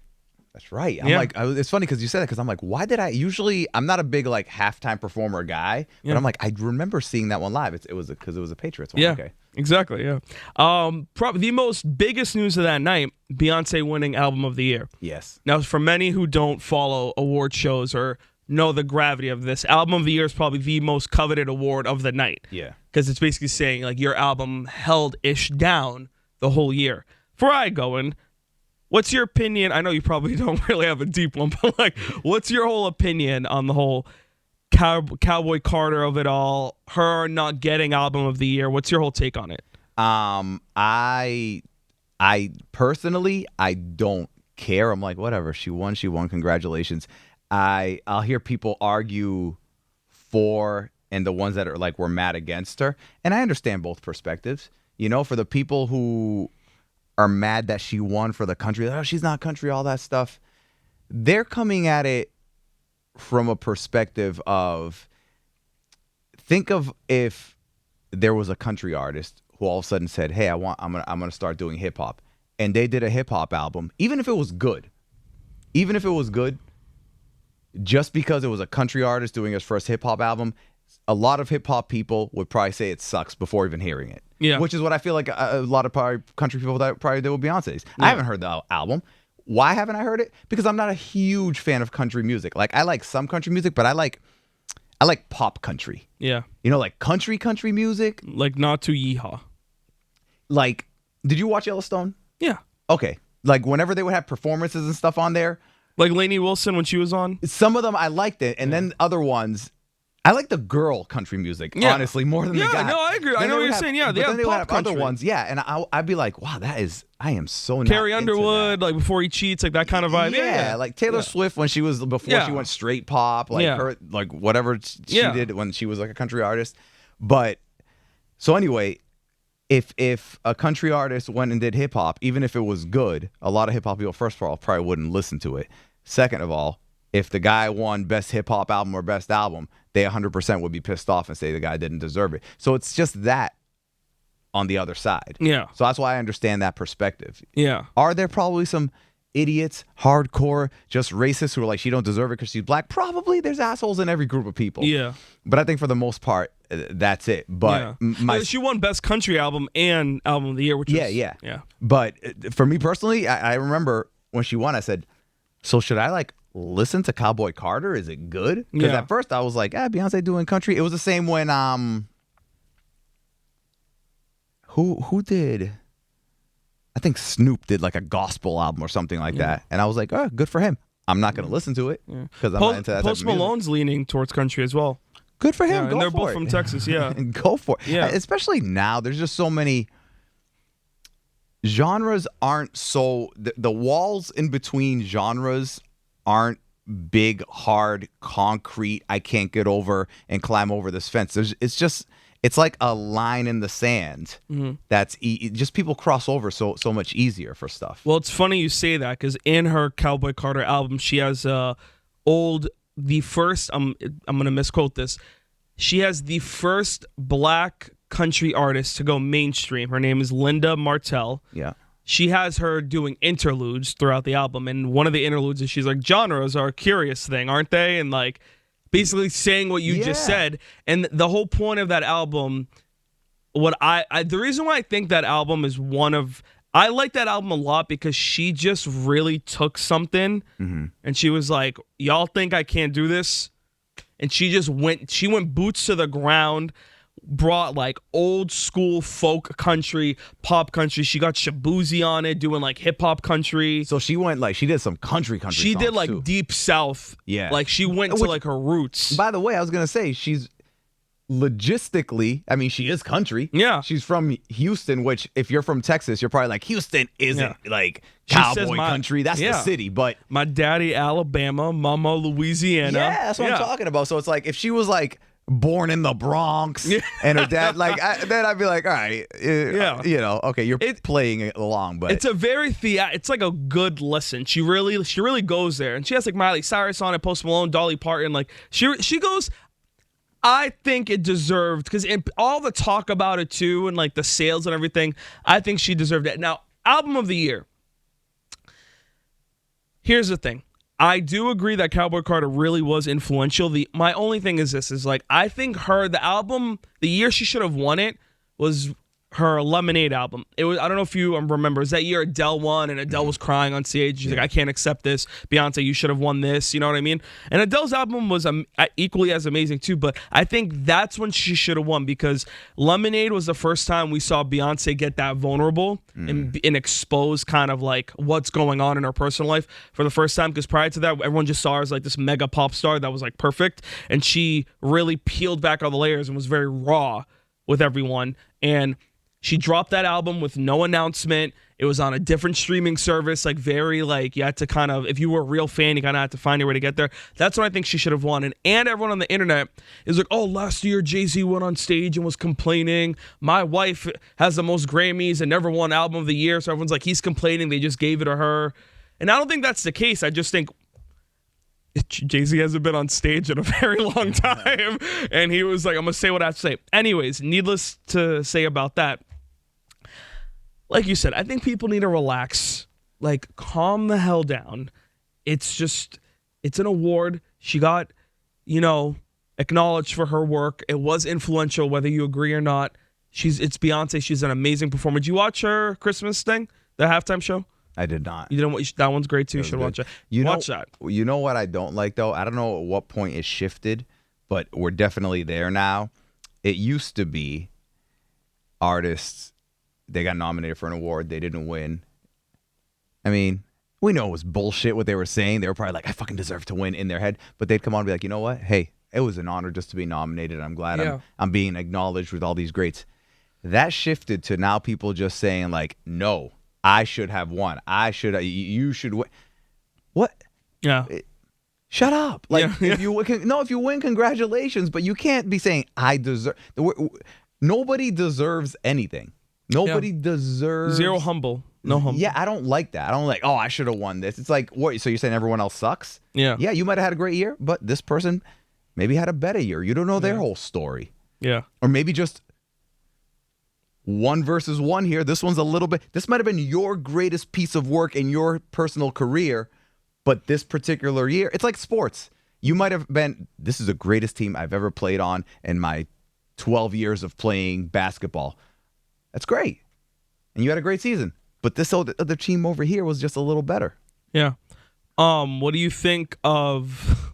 That's right. I'm like, it's funny because you said that because I'm like, why did I'm not a big like halftime performer guy, but I'm like, I remember seeing that one live. It was because it was a Patriots one. Yeah, okay. Exactly. Yeah. Probably the most biggest news of that night: Beyonce winning Album of the Year. Yes. Now, for many who don't follow award shows or know the gravity of this, Album of the Year is probably the most coveted award of the night. Yeah. Because it's basically saying like your album held ish down the whole year. Before I go in, what's your opinion? I know you probably don't really have a deep one, but like, what's your whole opinion on the whole Cowboy Carter of it all? Her not getting Album of the Year. What's your whole take on it? I personally, I don't care. I'm like, whatever. She won. Congratulations. I'll hear people argue for and the ones that are like were mad against her, and I understand both perspectives. You know, for the people who are mad that she won for the country, oh, she's not country, all that stuff. They're coming at it from a perspective of, think of if there was a country artist who all of a sudden said, "Hey, I'm gonna start doing hip hop," and they did a hip hop album, even if it was good, just because it was a country artist doing his first hip hop album, a lot of hip hop people would probably say it sucks before even hearing it. Yeah. Which is what I feel like a lot of probably country people that probably did with Beyonce's. Yeah. I haven't heard the album. Why haven't I heard it? Because I'm not a huge fan of country music. Like, I like some country music, but I like pop country. Yeah. You know, like country music. Like not too yeehaw. Like, did you watch Yellowstone? Yeah. Okay. Like whenever they would have performances and stuff on there. Like Lainey Wilson when she was on? Some of them I liked it. And then other ones, I like the girl country music, honestly, more than the guy. Yeah, no, I agree. I know what you're saying. Yeah, they have pop country. Other ones, yeah. And I'd be like, wow, I am so not Carrie into Underwood, that. like Before He Cheats, like that kind of vibe. Yeah, like Taylor Swift when she was, before she went straight pop, like her, like whatever she did when she was like a country artist. But, so anyway, if a country artist went and did hip hop, even if it was good, a lot of hip hop people, first of all, probably wouldn't listen to it. Second of all, if the guy won best hip hop album or best album, they 100% would be pissed off and say the guy didn't deserve it. So it's just that on the other side. Yeah. So that's why I understand that perspective. Yeah. Are there probably some idiots, hardcore, just racists who are like, she don't deserve it because she's black? Probably. There's assholes in every group of people. Yeah. But I think for the most part, that's it. But she won best country album and album of the year, which is yeah. But for me personally, I remember when she won, I said, so should I like listen to Cowboy Carter? Is it good? Because at first I was like, Beyonce doing country. It was the same when who did, I think Snoop did like a gospel album or something like that, and I was like, oh, good for him. I'm not gonna listen to it because I'm not into that. Post type of music. Malone's leaning towards country as well. Good for him. Yeah, and they're both from Texas. Yeah, and go for it. Yeah, especially now. There's just so many genres. Aren't so the walls in between genres aren't big, hard, concrete. I can't get over and climb over this fence. It's like a line in the sand that's just people cross over so much easier for stuff. Well, it's funny you say that because in her Cowboy Carter album, she has the first. I'm gonna misquote this. She has the first black country artist to go mainstream. Her name is Linda Martell. Yeah. She has her doing interludes throughout the album, and one of the interludes is she's like, genres are a curious thing, aren't they? And like basically saying what you just said. And the whole point of that album, the reason why I think that album is one of I like that album a lot because she just really took something and she was like, y'all think I can't do this? And she went boots to the ground, brought like old school folk country, pop country. She got Shabuzi on it, doing like hip hop country. So she did some country She songs did like too. deep south. Yeah. Like she went to like her roots. By the way, I was going to say, she's logistically, I mean, she is country. Yeah. She's from Houston, which if you're from Texas, you're probably like, Houston isn't like She says cowboy country. That's the city. But my daddy, Alabama, mama, Louisiana. yeah, that's what I'm talking about. So it's like, if she was like born in the Bronx and her dad, like, then I'd be like, all right, you know, okay, you're playing it along, but it's a very it's like a good listen. She really goes there, and she has like Miley Cyrus on it, Post Malone, Dolly Parton. Like she goes. I think it deserved, because all the talk about it too, and like the sales and everything, I think she deserved it. Now, album of the year. Here's the thing. I do agree that Cowboy Carter really was influential. My only thing is this, is like, I think the year she should have won it was her Lemonade album. It was, I don't know if you remember, it was that year Adele won, and Adele was crying on stage. She's like, I can't accept this. Beyonce, you should have won this. You know what I mean? And Adele's album was equally as amazing too, but I think that's when she should have won, because Lemonade was the first time we saw Beyonce get that vulnerable and expose kind of like what's going on in her personal life for the first time, because prior to that, everyone just saw her as like this mega pop star that was like perfect, and she really peeled back all the layers and was very raw with everyone. And she dropped that album with no announcement. It was on a different streaming service, like very like you had to kind of, if you were a real fan, you kind of had to find your way to get there. That's what I think she should have won. And everyone on the internet is like, oh, last year Jay-Z went on stage and was complaining. My wife has the most Grammys and never won album of the year. So everyone's like, he's complaining. They just gave it to her. And I don't think that's the case. I just think Jay-Z hasn't been on stage in a very long time. And he was like, I'm going to say what I have to say. Anyways, needless to say about that. Like you said, I think people need to relax, like calm the hell down. It's an award. She got, acknowledged for her work. It was influential, whether you agree or not. It's Beyonce. She's an amazing performer. Did you watch her Christmas thing, the halftime show? I did not. You didn't. That one's great too. You should watch it. Watch that. You know what I don't like though? I don't know at what point it shifted, but we're definitely there now. It used to be artists. They got nominated for an award. They didn't win. I mean, we know it was bullshit what they were saying. They were probably like, I fucking deserve to win in their head. But they'd come on and be like, you know what? Hey, it was an honor just to be nominated. I'm glad I'm being acknowledged with all these greats. That shifted to now people just saying like, no, I should have won. You should win. What? Yeah. Shut up. Like, if you win, congratulations. But you can't be saying, I deserve. Nobody deserves anything. Nobody deserves zero humble. No humble. Yeah, I don't like that. I don't like, I should have won this. It's like, what? So you're saying everyone else sucks? Yeah. Yeah, you might have had a great year, but this person maybe had a better year. You don't know their whole story. Yeah. Or maybe just 1 versus 1 here. This one's a little bit. This might have been your greatest piece of work in your personal career, but this particular year, it's like sports. You might have been, this is the greatest team I've ever played on in my 12 years of playing basketball. That's great. And you had a great season. But this other team over here was just a little better. Yeah. What do you think of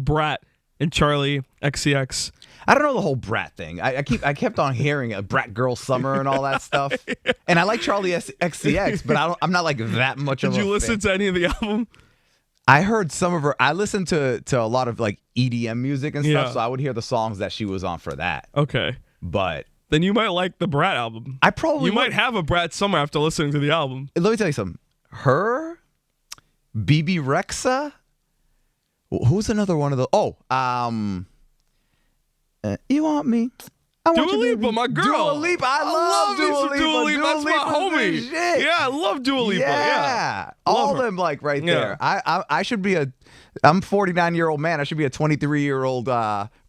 Brat and Charlie XCX? I don't know the whole Brat thing. I kept on hearing a Brat Girl Summer and all that stuff. And I like Charlie XCX, but I'm not like that much of a fan. Did you listen to any of the album? I heard some of her. I listened to a lot of like EDM music and stuff, so I would hear the songs that she was on for that. Okay. But then you might like the Brat album. You might have a Brat Summer after listening to the album. Let me tell you something. Her, BB Rexa. Who's another one of the? You want me? Dua Lipa, my girl. Dua Lipa. I love Dua Lipa. Dua Lipa. That's my homie. Yeah, I love Dua Lipa. Yeah. All of them like right there. I should be I'm a 49-year-old man. I should be a 23-year-old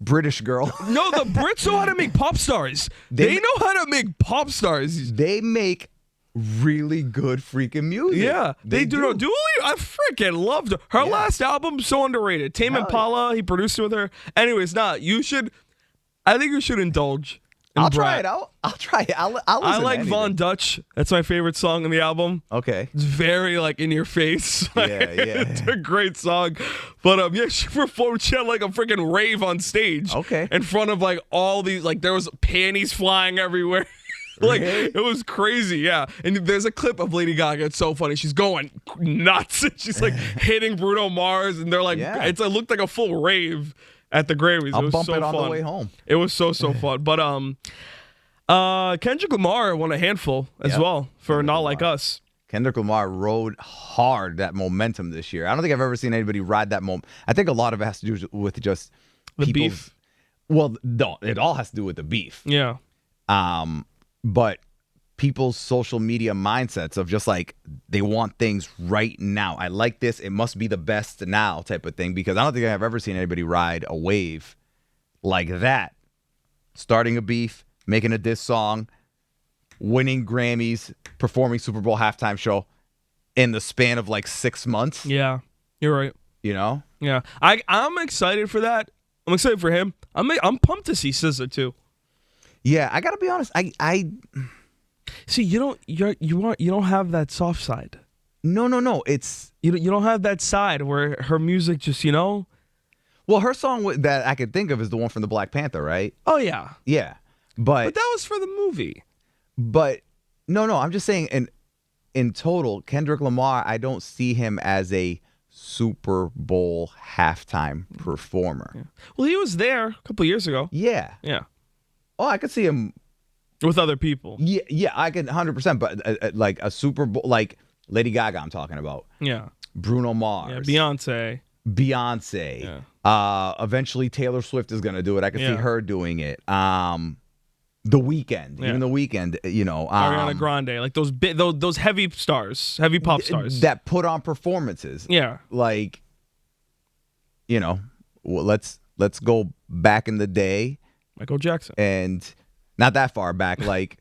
British girl. No, the Brits know how to make pop stars. They know how to make pop stars. They make really good freaking music. Yeah, they do. Dua Lipa, I freaking loved her last album. So underrated. Tame Impala, he produced it with her. Anyways, I think you should indulge. and I'll try Brat. it out. I'll try it. I'll listen I to like anything. Von Dutch. That's my favorite song on the album. Okay. It's very like in your face. Like, Yeah. It's a great song. But yeah, she performed. She had like a freaking rave on stage. Okay. In front of like all these, like there was panties flying everywhere. Like Really? it was crazy, yeah. And there's a clip of Lady Gaga. It's so funny. She's going nuts. She's like hitting Bruno Mars, and they're like, Yeah. it looked like a full rave at the Grammys. I'll it was bump so it on fun. the way home. It was so fun. But Kendrick Lamar won a handful as Yep. well for Kendrick Not Lamar. Like Us. Kendrick Lamar rode hard that momentum this year. I don't think I've ever seen anybody ride that moment. I think a lot of it has to do with just The people's- beef. Well, no, it all has to do with the beef. Yeah. But people's social media mindsets of just like they want things right now. I like this. It must be the best now type of thing, because I don't think I've ever seen anybody ride a wave like that. Starting a beef, making a diss song, winning Grammys, performing Super Bowl halftime show in the span of like 6 months. Yeah. You're right. You know? Yeah. I'm excited for that. I'm excited for him. I'm pumped to see SZA too. Yeah, I gotta be honest. I See, you don't have that soft side. no. It's You don't have that side where her music just, well, her song that I could think of is the one from the Black Panther, right? Oh yeah. Yeah, But that was for the movie. But no, I'm just saying in total, Kendrick Lamar, I don't see him as a Super Bowl halftime performer. Yeah. Well, he was there a couple years ago. Yeah. Yeah. Oh, I could see him. With other people. Yeah, I could 100%. But like a Super Bowl, like Lady Gaga, I'm talking about. Yeah. Bruno Mars. Yeah. Beyonce. Yeah. Eventually Taylor Swift is gonna do it. I could see her doing it. The Weeknd, Yeah. even The Weeknd, Ariana Grande, like those heavy stars, heavy pop stars that put on performances. Yeah. Like, well, let's go back in the day, Michael Jackson. and not that far back, like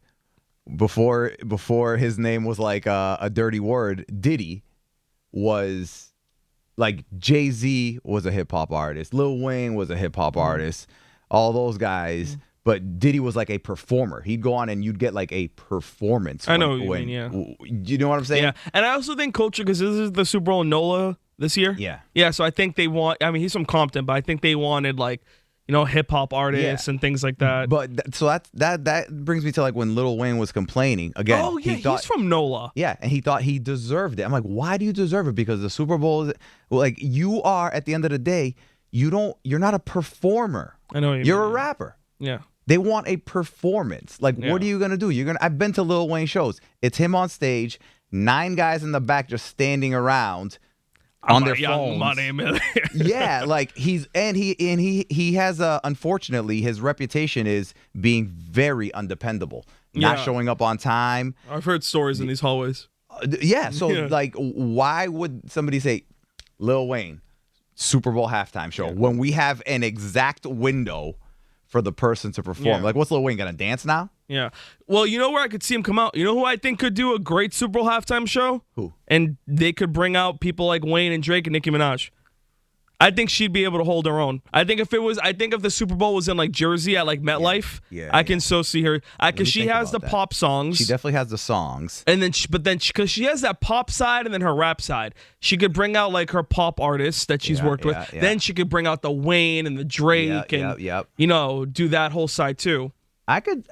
before his name was like a dirty word. Diddy was like, Jay-Z was a hip hop artist, Lil Wayne was a hip hop artist, all those guys. But Diddy was like a performer. He'd go on and you'd get like a performance. I know what you mean, yeah. You know what I'm saying? Yeah, and I also think culture, because this is the Super Bowl in NOLA this year. Yeah. Yeah, so I think they want, I mean, he's from Compton, but I think they wanted like, hip hop artists and things like that. But so that brings me to like when Lil Wayne was complaining again. Oh yeah, he's from NOLA. Yeah, and he thought he deserved it. I'm like, why do you deserve it? Because the Super Bowl is, like, you are, at the end of the day, you're not a performer. I know what you You're mean. a rapper. Yeah. They want a performance. Like, Yeah. what are you gonna do? I've been to Lil Wayne shows. It's him on stage, 9 guys in the back just standing around on their phones. Money millionaire. Yeah, like he has unfortunately, his reputation is being very undependable, not Yeah. showing up on time. I've heard stories in these hallways. Yeah, so Yeah. like, why would somebody say Lil Wayne Super Bowl halftime show when we have an exact window for the person to perform? Yeah. Like, what's Lil Wayne gonna dance now? Yeah. Well, you know where I could see him come out? You know who I think could do a great Super Bowl halftime show? Who? And they could bring out people like Wayne and Drake and Nicki Minaj. I think she'd be able to hold her own. I think if the Super Bowl was in like Jersey at like MetLife, Yeah, I can so see her. Because she think has the about that. pop songs. She definitely has the songs. And then, because she has that pop side and then her rap side, she could bring out like her pop artists that she's worked with. yeah. Then she could bring out the Wayne and the Drake and do that whole side too. I could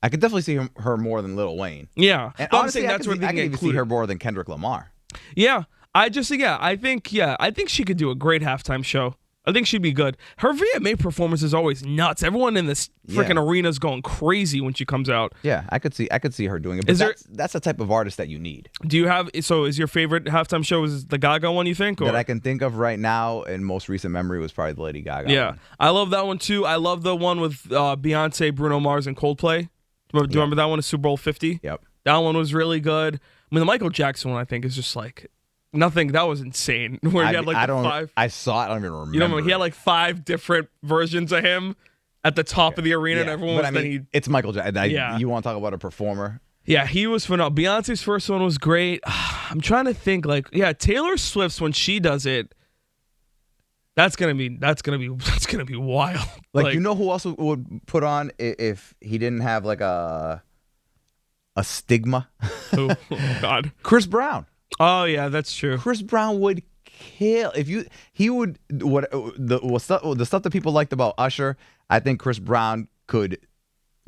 definitely see her more than Lil Wayne. Yeah, And but I'm honestly, saying that's where they I can can even see include her more than Kendrick Lamar. Yeah, I think she could do a great halftime show. I think she'd be good. Her VMA performance is always nuts. Everyone in this freaking arena is going crazy when she comes out. Yeah, I could see her doing it. But that's the type of artist that you need. Do you have? So, is your favorite halftime show is the Gaga one? You think? Or? That I can think of right now in most recent memory was probably the Lady Gaga. Yeah, one. I love that one too. I love the one with Beyonce, Bruno Mars, and Coldplay. Do you remember that one? Super Bowl 50. Yep. That one was really good. I mean, the Michael Jackson one I think is just like nothing. That was insane. Where he had like five. I saw it. I don't even remember. You know, he had like 5 different versions of him at the top of the arena, and everyone was. But I mean, it's Michael Jackson. You want to talk about a performer? Yeah, he was phenomenal. Beyonce's first one was great. I'm trying to think. Taylor Swift's when she does it. That's gonna be wild. Like you know who else would put on if he didn't have like a stigma? Oh God, Chris Brown. Oh yeah, that's true. Chris Brown would kill he would the stuff that people liked about Usher. I think Chris Brown could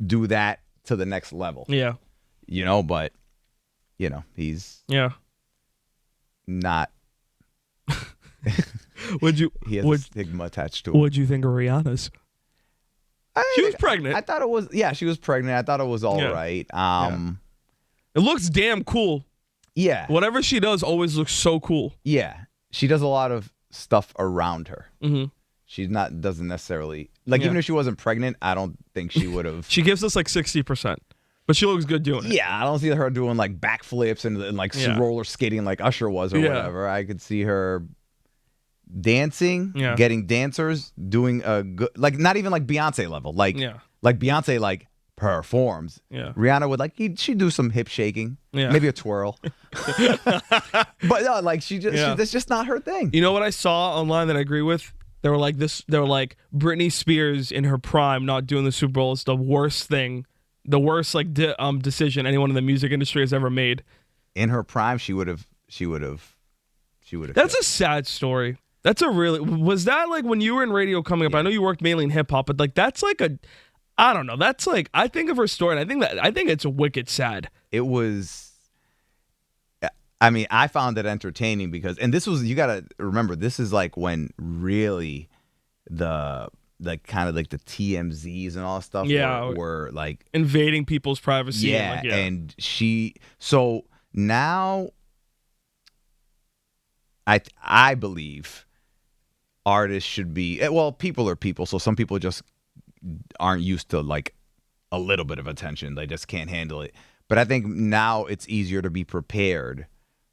do that to the next level. Yeah, but he's not. He has a stigma attached to him. What'd you think of Rihanna's? She was pregnant. I thought it was she was pregnant. I thought it was all right. It looks damn cool. Yeah. Whatever she does always looks so cool. Yeah. She does a lot of stuff around her. Mm-hmm. She doesn't necessarily even if she wasn't pregnant, I don't think she would have. She gives us like 60%, but she looks good doing it. Yeah, I don't see her doing like backflips and like roller skating like Usher was or whatever. I could see her dancing, getting dancers, doing a good not even like Beyonce level, like Beyonce like performs. Yeah, Rihanna would she'd do some hip shaking, maybe a twirl, but no, like that's just not her thing. You know what I saw online that I agree with? They were like Britney Spears in her prime not doing the Super Bowl is the worst thing, the worst decision anyone in the music industry has ever made. In her prime, she would have. That's a sad story. That's was that like when you were in radio coming up? I know you worked mainly in hip hop, but like that's like I don't know. That's like I think of her story, and I think it's wicked sad. It was. I mean, I found it entertaining because, and this was, you gotta remember, this is like when really the kind of like the TMZs and all that stuff were like invading people's privacy. Yeah, and so now I believe artists should be, well, people are people, so some people just aren't used to like a little bit of attention. They just can't handle it. But I think now it's easier to be prepared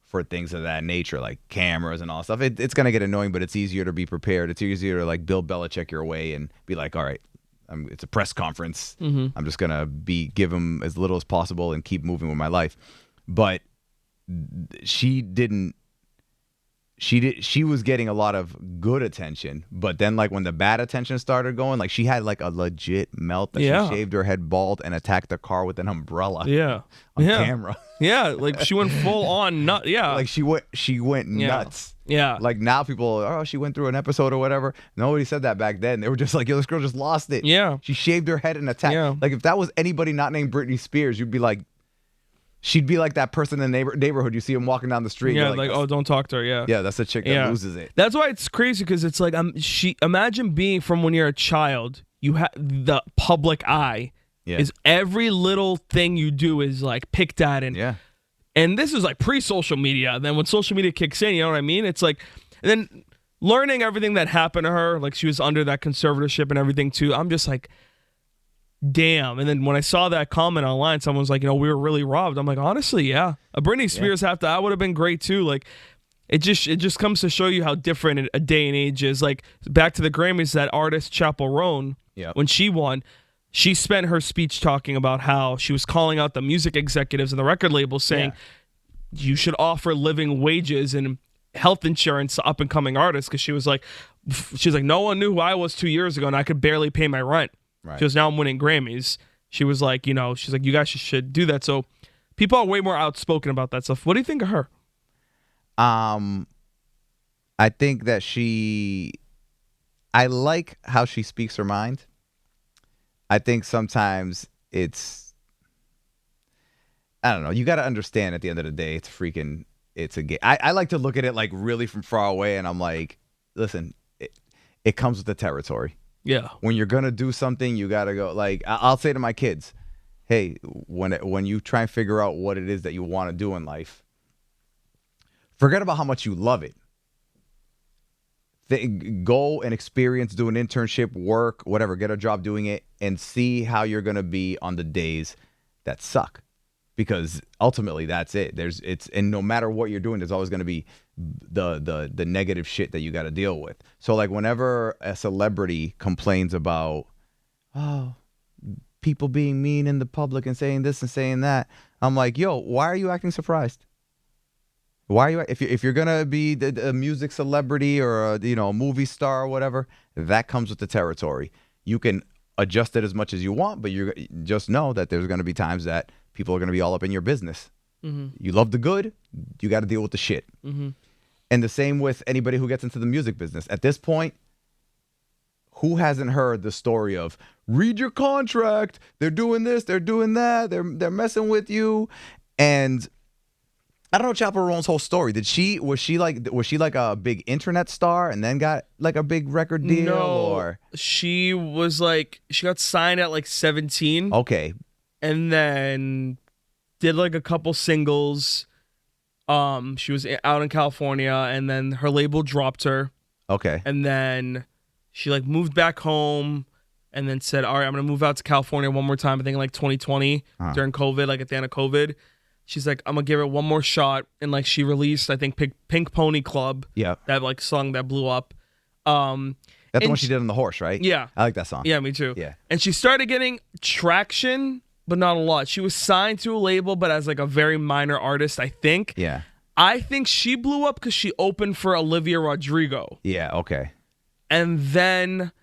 for things of that nature, like cameras and all stuff. It's going to get annoying, but it's easier to be prepared. It's easier to like Bill Belichick your way and be like, all right, it's a press conference. Mm-hmm. I'm just going to give him as little as possible and keep moving with my life. But she was getting a lot of good attention, but then like when the bad attention started going, like she had like a legit melt that she shaved her head bald and attacked a car with an umbrella. On camera. Yeah, like she went full on nut. Yeah, like she went nuts. Yeah, like now people, she went through an episode or whatever. Nobody said that back then. They were just like, yo, this girl just lost it. Yeah, she shaved her head and attacked. Yeah. Like if that was anybody not named Britney Spears, you'd be like. She'd be like that person in the neighborhood. You see him walking down the street. Yeah, like oh, don't talk to her. Yeah, yeah, that's the chick that loses it. That's why it's crazy because it's like imagine being from when you're a child. You have the public eye. Is every little thing you do is like picked at and this is like pre-social media. And then when social media kicks in, you know what I mean? It's like, and then learning everything that happened to her, like she was under that conservatorship and everything too. I'm just like. Damn. And then when I saw that comment online, someone was like, we were really robbed. I'm like, honestly, yeah. A Britney Spears that would have been great too. Like it just comes to show you how different a day and age is. Like back to the Grammys, that artist Chappell Roan, when she won, she spent her speech talking about how she was calling out the music executives and the record labels saying you should offer living wages and health insurance to up and coming artists. Cause she's like, no one knew who I was 2 years ago and I could barely pay my rent. Right. Because now I'm winning Grammys. She was like, she's like, you guys should do that. So people are way more outspoken about that stuff. What do you think of her? I think that I like how she speaks her mind. I think sometimes I don't know. You got to understand at the end of the day, it's a game. I like to look at it like really from far away. And I'm like, listen, it comes with the territory. Yeah. When you're going to do something, you got to go. Like, I'll say to my kids, hey, when you try and figure out what it is that you want to do in life, forget about how much you love it. Go and experience, do an internship, work, whatever, get a job doing it, and see how you're going to be on the days that suck. Because ultimately, that's it. And no matter what you're doing, there's always going to be the negative shit that you got to deal with. So like whenever a celebrity complains about people being mean in the public and saying this and saying that, I'm like, yo, why are you acting surprised? Why are you? If you're gonna be a music celebrity or a movie star or whatever, that comes with the territory. You can adjust it as much as you want, but you just know that there's gonna be times that people are gonna be all up in your business. You love the good, you got to deal with the shit. And the same with anybody who gets into the music business. At this point, who hasn't heard the story of read your contract? They're doing this, they're doing that, they're messing with you, and I don't know Chappell Roan's whole story. Was she like a big internet star and then got like a big record deal? No, or she was like she got signed at like 17. Okay. And then did like a couple singles. She was out in California, and then her label dropped her. Okay. And then she like moved back home, and then said, "All right, I'm gonna move out to California one more time." I think in like 2020 during COVID, like at the end of COVID. She's like, I'm gonna give it one more shot, and like she released, I think, Pink Pony Club. Yeah. That like song that blew up. That's the one she did on the horse, right? Yeah. I like that song. Yeah, me too. Yeah. And she started getting traction, but not a lot. She was signed to a label, but as like a very minor artist, I think. Yeah. I think she blew up because she opened for Olivia Rodrigo. Yeah. Okay. And then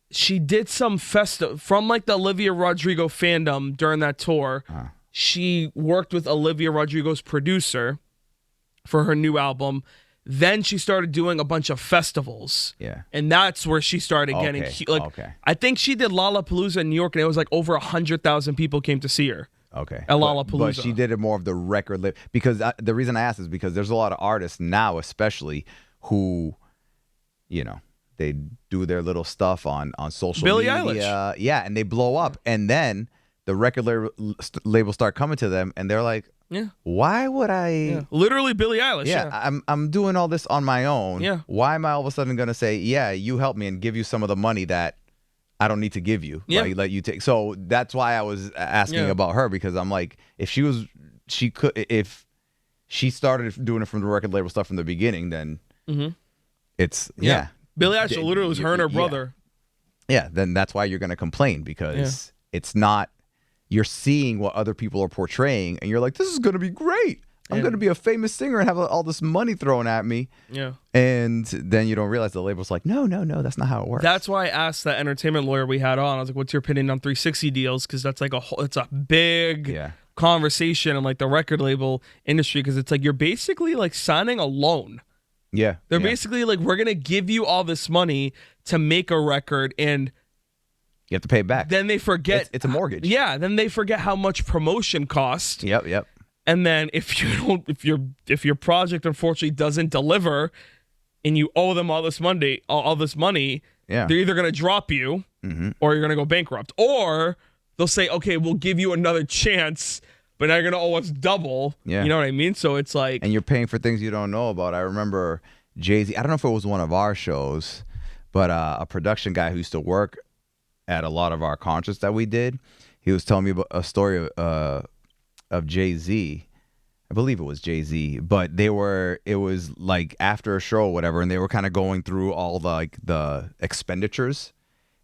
she did some festival from like the Olivia Rodrigo fandom during that tour. She worked with Olivia Rodrigo's producer for her new album. Then she started doing a bunch of festivals. Yeah. And that's where she started getting I think she did Lollapalooza in New York, and it was like over 100,000 people came to see her. Okay. At Lollapalooza. But she did it more of the record because the reason I asked is because there's a lot of artists now, especially who, they do their little stuff on social media. Billie Eilish. Yeah, and they blow up, and then the record labels start coming to them, and they're like, yeah, why would I? Yeah. Literally Billie Eilish. Yeah, I'm doing all this on my own. Yeah. Why am I all of a sudden going to say, yeah, you help me and give you some of the money that I don't need to give you? Yeah. Like, let you take. So that's why I was asking about her, because I'm like, if she started doing it from the record label stuff from the beginning, then it's Billie Eilish literally was her and her brother. Yeah, then that's why you're going to complain, because it's not. You're seeing what other people are portraying, and you're like, this is going to be great. I'm going to be a famous singer and have all this money thrown at me. Yeah. And then you don't realize the label's like, no, that's not how it works. That's why I asked that entertainment lawyer we had on. I was like, what's your opinion on 360 deals? Because that's like it's a big conversation in like the record label industry, because it's like you're basically like signing a loan. Yeah. They're basically like, we're going to give you all this money to make a record, and you have to pay it back. then they forget. It's a mortgage. Yeah. Then they forget how much promotion costs. Yep. And then if your project unfortunately doesn't deliver, and you owe them all this money, they're either going to drop you, or you're going to go bankrupt, or they'll say, okay, we'll give you another chance, but now you're going to owe us double. Yeah. You know what I mean? So it's like, and you're paying for things you don't know about. I remember Jay-Z, I don't know if it was one of our shows, but a production guy who used to work at a lot of our concerts that we did, he was telling me about a story of Jay-Z. I believe it was Jay-Z, but it was like after a show or whatever, and they were kind of going through all the expenditures,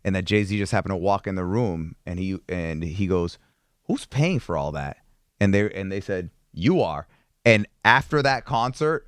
and that Jay-Z just happened to walk in the room, and he goes, who's paying for all that? And they said, you are. And after that concert,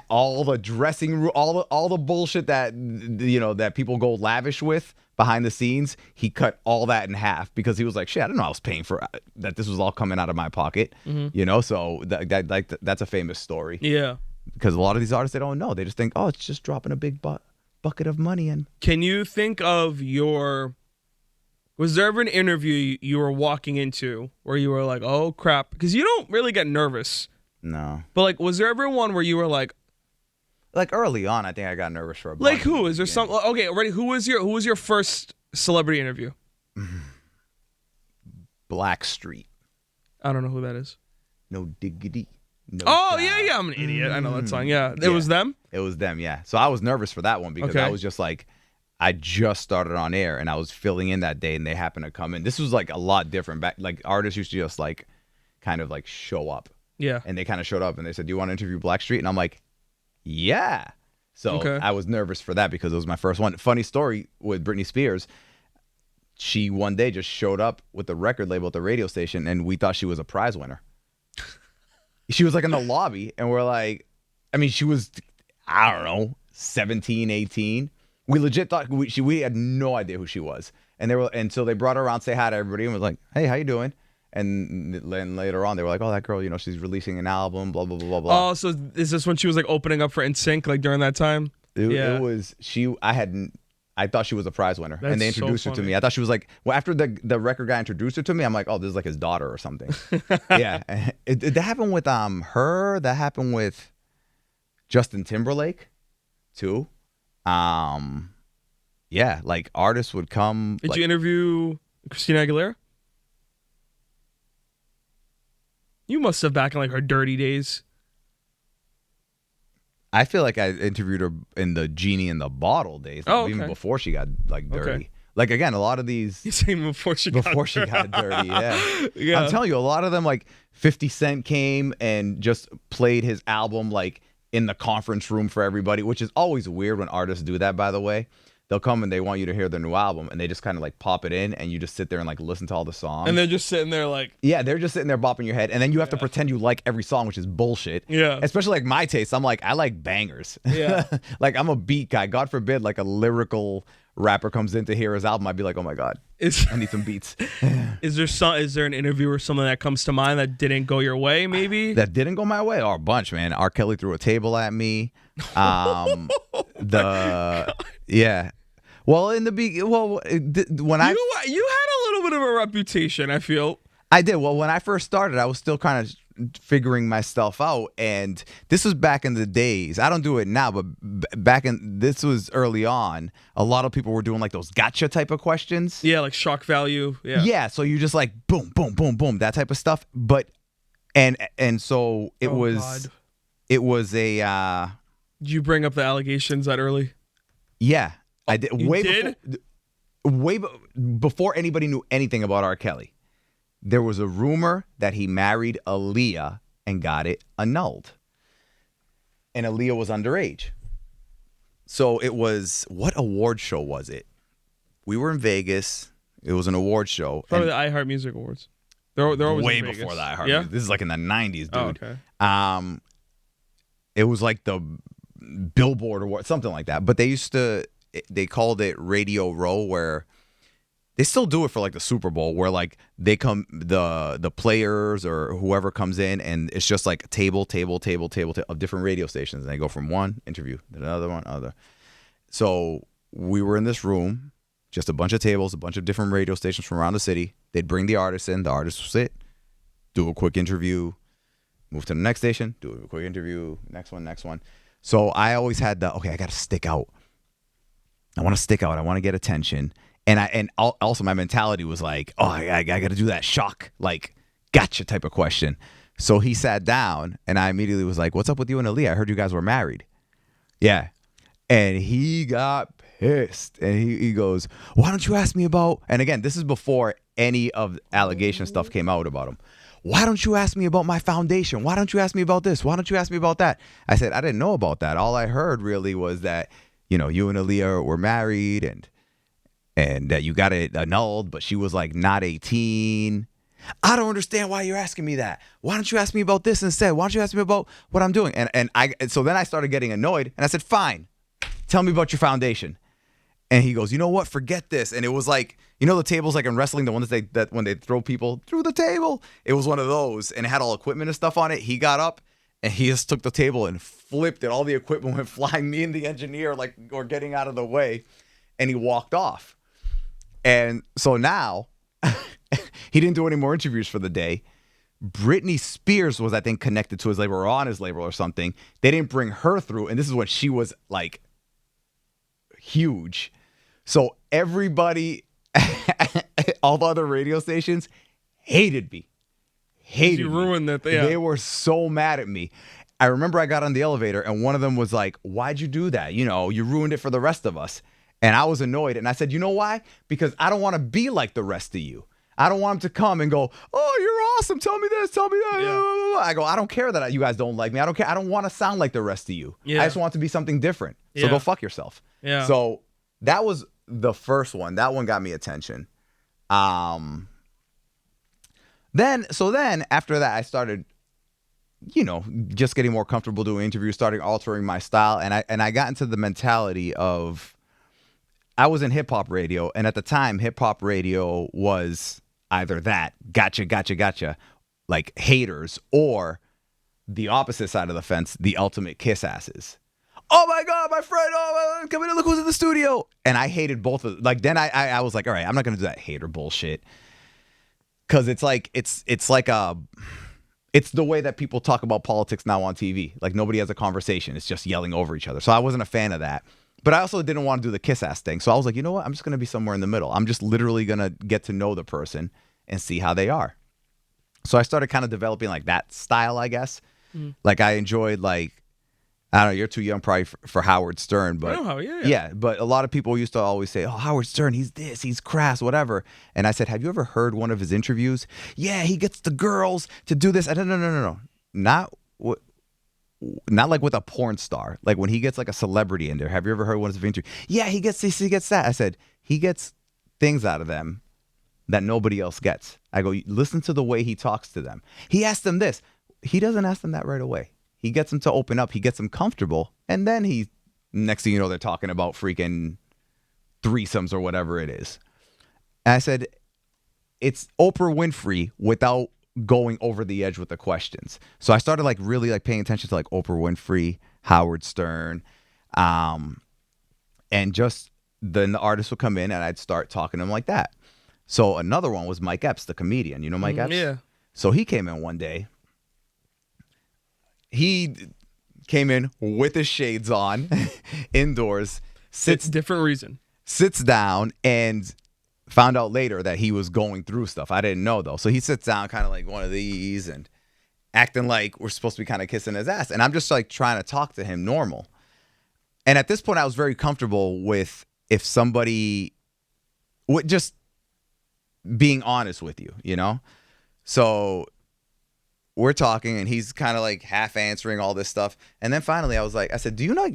all the dressing room, all the bullshit that that people go lavish with behind the scenes, he cut all that in half, because he was like, shit, I didn't know I was paying for that. This was all coming out of my pocket, So that's a famous story. Yeah, because a lot of these artists, they don't know. They just think, oh, it's just dropping a big bucket of money in. Can you think of was there ever an interview you were walking into where you were like, oh crap? Because you don't really get nervous. No. But like, was there ever one where you were like early on, I think I got nervous for a bunch. Like who? Is there some? Okay, already. Who was your first celebrity interview? Blackstreet. I don't know who that is. No diggity. No oh doubt. yeah, I'm an idiot. I know that song. Yeah, it was them. It was them. Yeah. So I was nervous for that one, because I was just like, I just started on air and I was filling in that day, and they happened to come in. This was like a lot different. Back, like artists used to just like kind of like show up. Yeah. And they kind of showed up and they said, do you want to interview Blackstreet? And I'm like, yeah. So I was nervous for that, because it was my first one. Funny story with Britney Spears. She one day just showed up with the record label at the radio station, and we thought she was a prize winner. she was like in the lobby, and we're like, I mean, she was, I don't know, 17, 18. We legit thought we had no idea who she was, and so they brought her around, say hi to everybody, and was like, hey, how you doing? And then later on, they were like, oh, that girl, she's releasing an album, blah blah blah blah blah. Oh, so is this when she was like opening up for NSYNC, like during that time? It was she. I thought she was a prize winner, and they introduced her to me. I thought she was like, well, after the record guy introduced her to me, I'm like, oh, this is like his daughter or something. Yeah, that happened with her. That happened with Justin Timberlake, too. Yeah, like artists would come. Did you interview Christina Aguilera? You must have back in like her dirty days. I feel like I interviewed her in the Genie in the Bottle days, even before she got like dirty. Okay. Like again, a lot of these. You saying before she got dirty, yeah. I'm telling you, a lot of them, like 50 Cent came and just played his album like in the conference room for everybody, which is always weird when artists do that. By the way, they'll come and they want you to hear their new album, and they just kind of like pop it in, and you just sit there and like listen to all the songs. And they're just sitting there like. Yeah, they're just sitting there bopping your head, and then you have to pretend you like every song, which is bullshit. Yeah. Especially like my taste. I'm like, I like bangers. Yeah. Like I'm a beat guy. God forbid, like a lyrical rapper comes in to hear his album, I'd be like, oh my God, I need some beats. Is there an interview or something that comes to mind that didn't go your way, maybe? That didn't go my way? Oh, a bunch, man. R. Kelly threw a table at me. Yeah. Well, when you had a little bit of a reputation, I feel. I did. Well, when I first started, I was still kind of figuring myself out, and this was back in the days. I don't do it now, but this was early on. A lot of people were doing like those gotcha type of questions. Yeah, like shock value. Yeah. Yeah. So you just like boom, boom, boom, boom, that type of stuff. But and so it was. God. It was a. Did you bring up the allegations that early? Yeah. I did. Way before anybody knew anything about R. Kelly, there was a rumor that he married Aaliyah and got it annulled. And Aaliyah was underage. So it was, what award show was it? We were in Vegas. It was an award show. Probably the iHeart Music Awards. They're always way in Vegas. Before the iHeart. Yeah? Music. This is like in the 90s, dude. Oh, okay. It was like the Billboard Award, something like that. But they called it Radio Row, where they still do it for like the Super Bowl, where like they come, the players or whoever comes in, and it's just like table of different radio stations, and they go from one interview to another one, other. So we were in this room, just a bunch of tables, a bunch of different radio stations from around the city. They'd bring the artists in, the artists would sit, do a quick interview, move to the next station, do a quick interview, next one. So I always had okay, I got to stick out. I want to stick out. I want to get attention. And also my mentality was like, oh, I got to do that shock, like, gotcha type of question. So he sat down, and I immediately was like, what's up with you and Aaliyah? I heard you guys were married. Yeah. And he got pissed. And he goes, why don't you ask me about, and again, this is before any of the allegation stuff came out about him. Why don't you ask me about my foundation? Why don't you ask me about this? Why don't you ask me about that? I said, I didn't know about that. All I heard really was that, you and Aaliyah were married and that you got it annulled, but she was like not 18. I don't understand why you're asking me that. Why don't you ask me about this instead? Why don't you ask me about what I'm doing? So then I started getting annoyed, and I said, fine, tell me about your foundation. And he goes, you know what? Forget this. And it was like, the tables like in wrestling, the ones that when they throw people through the table, it was one of those, and it had all equipment and stuff on it. He got up and he just took the table and flipped it. All the equipment went flying. Me and the engineer were getting out of the way, and he walked off. And so now he didn't do any more interviews for the day. Britney Spears was, I think, connected to his label or on his label or something. They didn't bring her through, and this is when she was like huge. So everybody, all the other radio stations hated me. You ruined that. Yeah. They were so mad at me. I remember I got on the elevator, and one of them was like, why'd you do that? You ruined it for the rest of us. And I was annoyed. And I said, you know why? Because I don't want to be like the rest of you. I don't want them to come and go, oh, you're awesome. Tell me this. Tell me that. Yeah. I go, I don't care that you guys don't like me. I don't care. I don't want to sound like the rest of you. Yeah. I just want to be something different. So go fuck yourself. Yeah. So that was the first one. That one got me attention. Then after that, I started just getting more comfortable doing interviews, starting altering my style. And I got into the mentality of, I was in hip hop radio. And at the time, hip hop radio was either that, gotcha, like haters, or the opposite side of the fence, the ultimate kiss asses. Oh my God, my friend! Oh, come in, look who's in the studio. And I hated both of. Like then I was like, all right, I'm not gonna do that hater bullshit, because it's like it's the way that people talk about politics now on TV. Like nobody has a conversation; it's just yelling over each other. So I wasn't a fan of that. But I also didn't want to do the kiss ass thing. So I was like, you know what? I'm just gonna be somewhere in the middle. I'm just literally gonna get to know the person and see how they are. So I started kind of developing like that style, I guess. Like I enjoyed like. I don't know, you're too young probably for Howard Stern, but yeah, but a lot of people used to always say, oh, Howard Stern, he's this, he's crass, whatever. And I said, have you ever heard one of his interviews? Yeah, he gets the girls to do this. I said, no. Not like with a porn star. Like when he gets like a celebrity in there. Have you ever heard one of his interviews? Yeah, he gets this, he gets that. I said, he gets things out of them that nobody else gets. I go, listen to the way he talks to them. He asked them this. He doesn't ask them that right away. He gets them to open up. He gets them comfortable. And then next thing you know, they're talking about freaking threesomes or whatever it is. And I said, it's Oprah Winfrey without going over the edge with the questions. So I started like really like paying attention to like Oprah Winfrey, Howard Stern, and just then the artist would come in and I'd start talking to him like that. So another one was Mike Epps, the comedian. You know Mike Epps? Yeah. So he came in one day. He came in with his shades on, indoors. It's a different reason. Sits down and found out later that he was going through stuff. I didn't know, though. So he sits down kind of like one of these and acting like we're supposed to be kind of kissing his ass. And I'm just like trying to talk to him normal. And at this point, I was very comfortable with if somebody would just being honest with you, you know? So we're talking and he's kind of like half answering all this stuff. And then finally I said, do you not,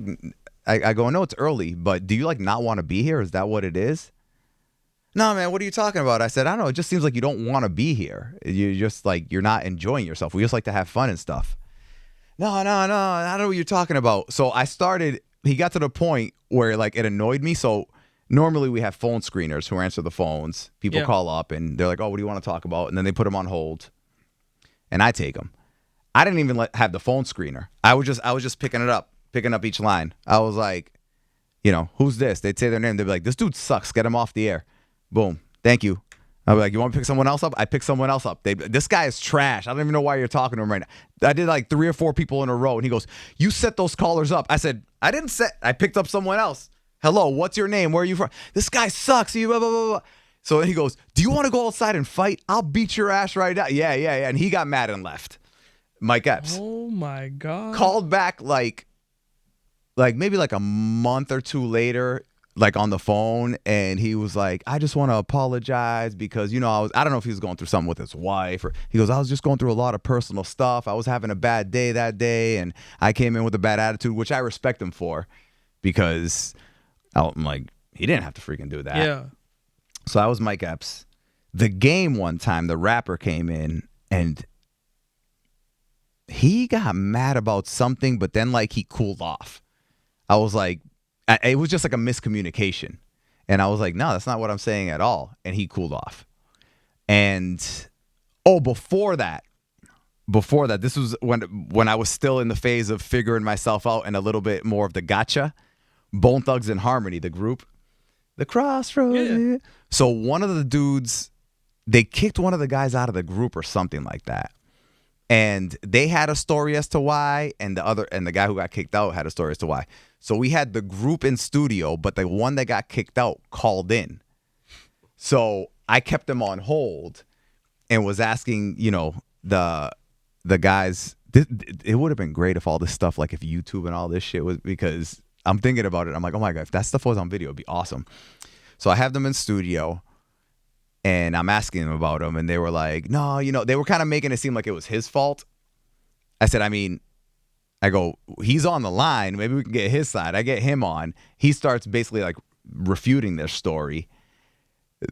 I go, no, it's early, but do you like not want to be here? Is that what it is? No, man, what are you talking about? I said, I don't know. It just seems like you don't want to be here. You just like, you're not enjoying yourself. We just like to have fun and stuff. No, I don't know what you're talking about. So he got to the point where like it annoyed me. So normally we have phone screeners who answer the phones. People call up and they're like, oh, what do you want to talk about? And then they put them on hold. And I take them. I didn't even have the phone screener. I was just picking up each line. I was like, who's this? They'd say their name. They'd be like, this dude sucks. Get him off the air. Boom. Thank you. I'd be like, you want to pick someone else up? I pick someone else up. This guy is trash. I don't even know why you're talking to him right now. I did like 3 or 4 people in a row. And he goes, you set those callers up. I said, I didn't set. I picked up someone else. Hello, what's your name? Where are you from? This guy sucks. You blah, blah, blah, blah. So he goes, do you want to go outside and fight? I'll beat your ass right now. Yeah. And he got mad and left. Mike Epps. Oh, my God. Called back like maybe like a month or 2 later, like on the phone. And he was like, I just want to apologize because, I don't know if he was going through something with his wife. Or he goes, I was just going through a lot of personal stuff. I was having a bad day that day. And I came in with a bad attitude, which I respect him for because I'm like, he didn't have to freaking do that. Yeah. So that was Mike Epps. The Game one time, the rapper came in and he got mad about something, but then like he cooled off. I was like, it was just like a miscommunication. And I was like, no, that's not what I'm saying at all. And he cooled off. And before that, this was when I was still in the phase of figuring myself out and a little bit more of the gotcha. Bone Thugs and Harmony, the group. The Crossroads. Yeah. So one of the dudes, they kicked one of the guys out of the group or something like that. And they had a story as to why, and the guy who got kicked out had a story as to why. So we had the group in studio, but the one that got kicked out called in. So I kept them on hold and was asking, the guys, it would have been great if all this stuff, like if YouTube and all this shit was, because I'm thinking about it. I'm like, oh my God, if that stuff was on video, it'd be awesome. So I have them in studio and I'm asking them about them. And they were like, no, they were kind of making it seem like it was his fault. I said, I go, he's on the line. Maybe we can get his side. I get him on. He starts basically like refuting their story.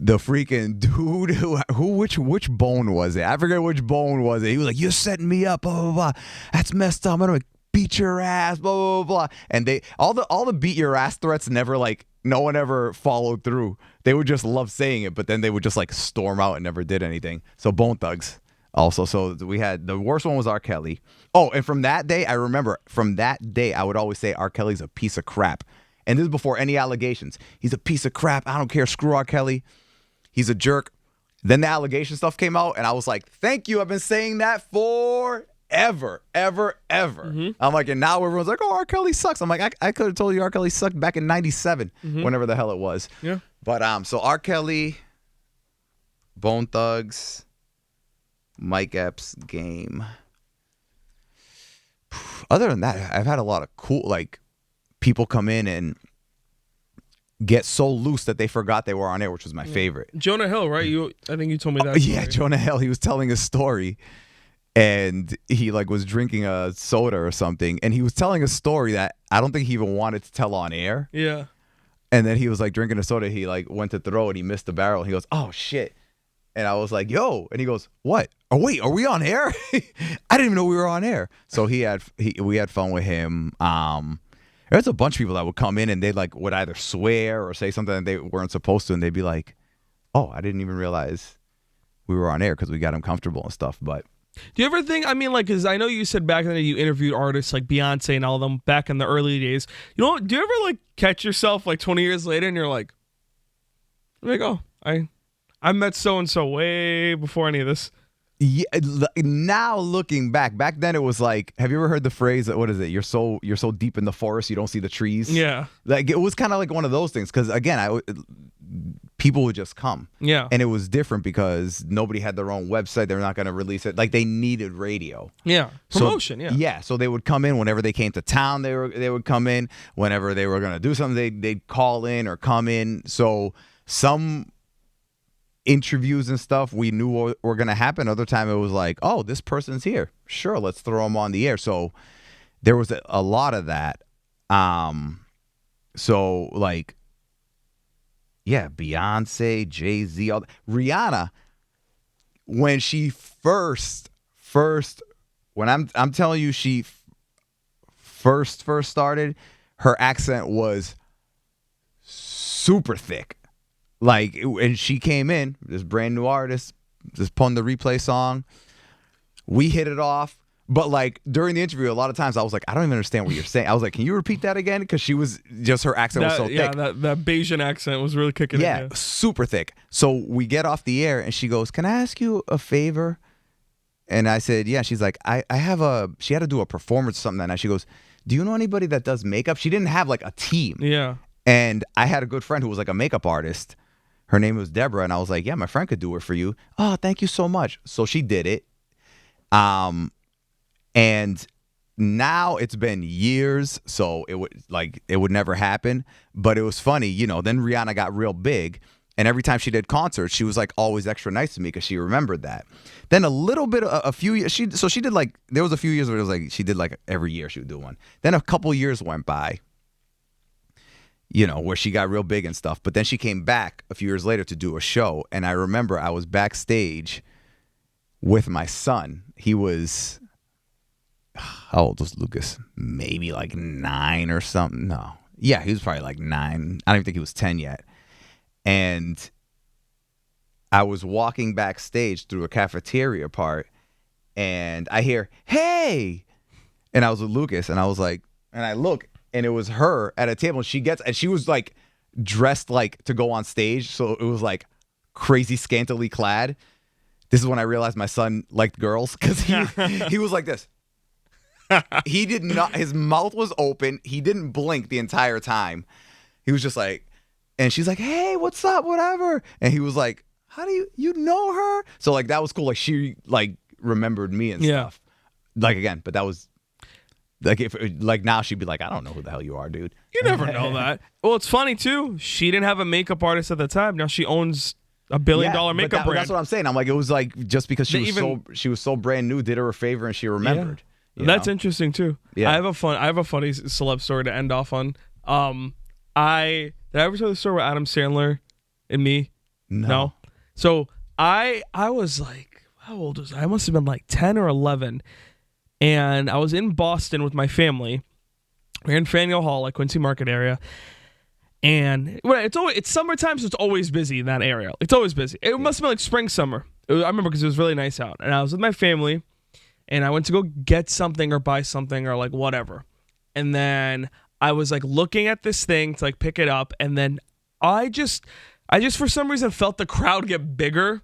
the freaking dude which bone was it? I forget which bone was it. He was like, "You're setting me up, blah blah blah. That's messed up. I'm gonna beat your ass, blah blah blah." And they all the beat your ass threats never like no one ever followed through. They would just love saying it, but then they would just like storm out and never did anything. So Bone Thugs also. So we had the worst one was R. Kelly. Oh, and from that day, I remember I would always say R. Kelly's a piece of crap. And this is before any allegations. He's a piece of crap. I don't care. Screw R. Kelly. He's a jerk. Then the allegation stuff came out, and I was like, thank you. I've been saying that forever, ever. Mm-hmm. I'm like, and now everyone's like, oh, R. Kelly sucks. I'm like, I could have told you R. Kelly sucked back in 97, whenever the hell it was. Yeah. But so R. Kelly, Bone Thugs, Mike Epps, Game. Other than that, I've had a lot of cool, like, people come in and get so loose that they forgot they were on air, which was my favorite. Jonah Hill, right? I think you told me that. Yeah, Jonah Hill. He was telling a story, and he like was drinking a soda or something, and he was telling a story that I don't think he even wanted to tell on air. Yeah. And then he was like drinking a soda. He like went to throw it. He missed the barrel. He goes, "Oh shit!" And I was like, "Yo!" And he goes, "What? Oh wait, are we on air?" I didn't even know we were on air. So we had fun with him. There's a bunch of people that would come in and they like would either swear or say something that they weren't supposed to, and they'd be like, "Oh, I didn't even realize we were on air because we got him comfortable and stuff." But do you ever think? I mean, like, because I know you said back then you interviewed artists like Beyonce and all of them back in the early days. You know, do you ever like catch yourself like 20 years later and you're like, "Oh, I met so and so way before any of this." Yeah, now looking back then it was like, have you ever heard the phrase, what is it? You're so deep in the forest you don't see the trees. Yeah, like it was kind of like one of those things because again, people would just come. Yeah, and it was different because nobody had their own website. They're not going to release it. Like they needed radio. Yeah, promotion. So, yeah. So they would come in whenever they came to town. They would come in whenever they were going to do something. They'd call in or come in. So some interviews and stuff we knew were going to happen. Other time it was like, oh, this person's here, sure, let's throw them on the air. So there was a lot of that. So like, yeah, Beyonce, Jay-Z, Rihanna, when she first when I'm telling you she first started, her accent was super thick. Like, and she came in, this brand new artist, just putting the replay song. We hit it off. But, like, during the interview, a lot of times I was like, I don't even understand what you're saying. I was like, can you repeat that again? Because she was just, her accent was so thick. Yeah, that Bayesian accent was really kicking in. Yeah, super thick. So we get off the air and she goes, can I ask you a favor? And I said, yeah. She's like, she had to do a performance or something that night. She goes, do you know anybody that does makeup? She didn't have, like, a team. Yeah. And I had a good friend who was, like, a makeup artist. Her name was Deborah, and I was like, yeah, my friend could do it for you. Oh, thank you so much. So she did it. And now it's been years, so it would never happen. But it was funny, you know, then Rihanna got real big, and every time she did concerts, she was like always extra nice to me because she remembered that. Then a few years, she did like, there was a few years where it was like she did like every year she would do one. Then a couple years went by, you know, where she got real big and stuff. But then she came back a few years later to do a show. And I remember I was backstage with my son. He was, how old was Lucas? Maybe like 9 or something. No. Yeah, he was probably like 9. I don't even think he was 10 yet. And I was walking backstage through a cafeteria part. And I hear, hey. And I was with Lucas. And I was like, and I look. And it was her at a table. And she was like dressed like to go on stage. So it was like crazy scantily clad. This is when I realized my son liked girls because he was like this. He did not, his mouth was open. He didn't blink the entire time. He was just like, and she's like, hey, what's up? Whatever. And he was like, how do you know her? So like, that was cool. Like she like remembered me and stuff. Like again, but that was, like if like now she'd be like, I don't know who the hell you are, dude. You never know that. Well, it's funny too. She didn't have a makeup artist at the time. Now she owns $1 billion makeup brand. That's what I'm saying. I'm like, it was like just because she was so brand new, did her a favor and she remembered. Yeah. That's interesting too. Yeah. I have a funny celeb story to end off on. Did I ever tell the story with Adam Sandler and me? No. So I was like, how old was I? I must have been like 10 or 11. And I was in Boston with my family. We're in Faneuil Hall, like Quincy Market area. And it's summertime, so it's always busy in that area. It's always busy. It must have been like spring, summer. I remember because it was really nice out. And I was with my family, and I went to go get something or buy something or like whatever. And then I was like looking at this thing to like pick it up, and then I just for some reason felt the crowd get bigger.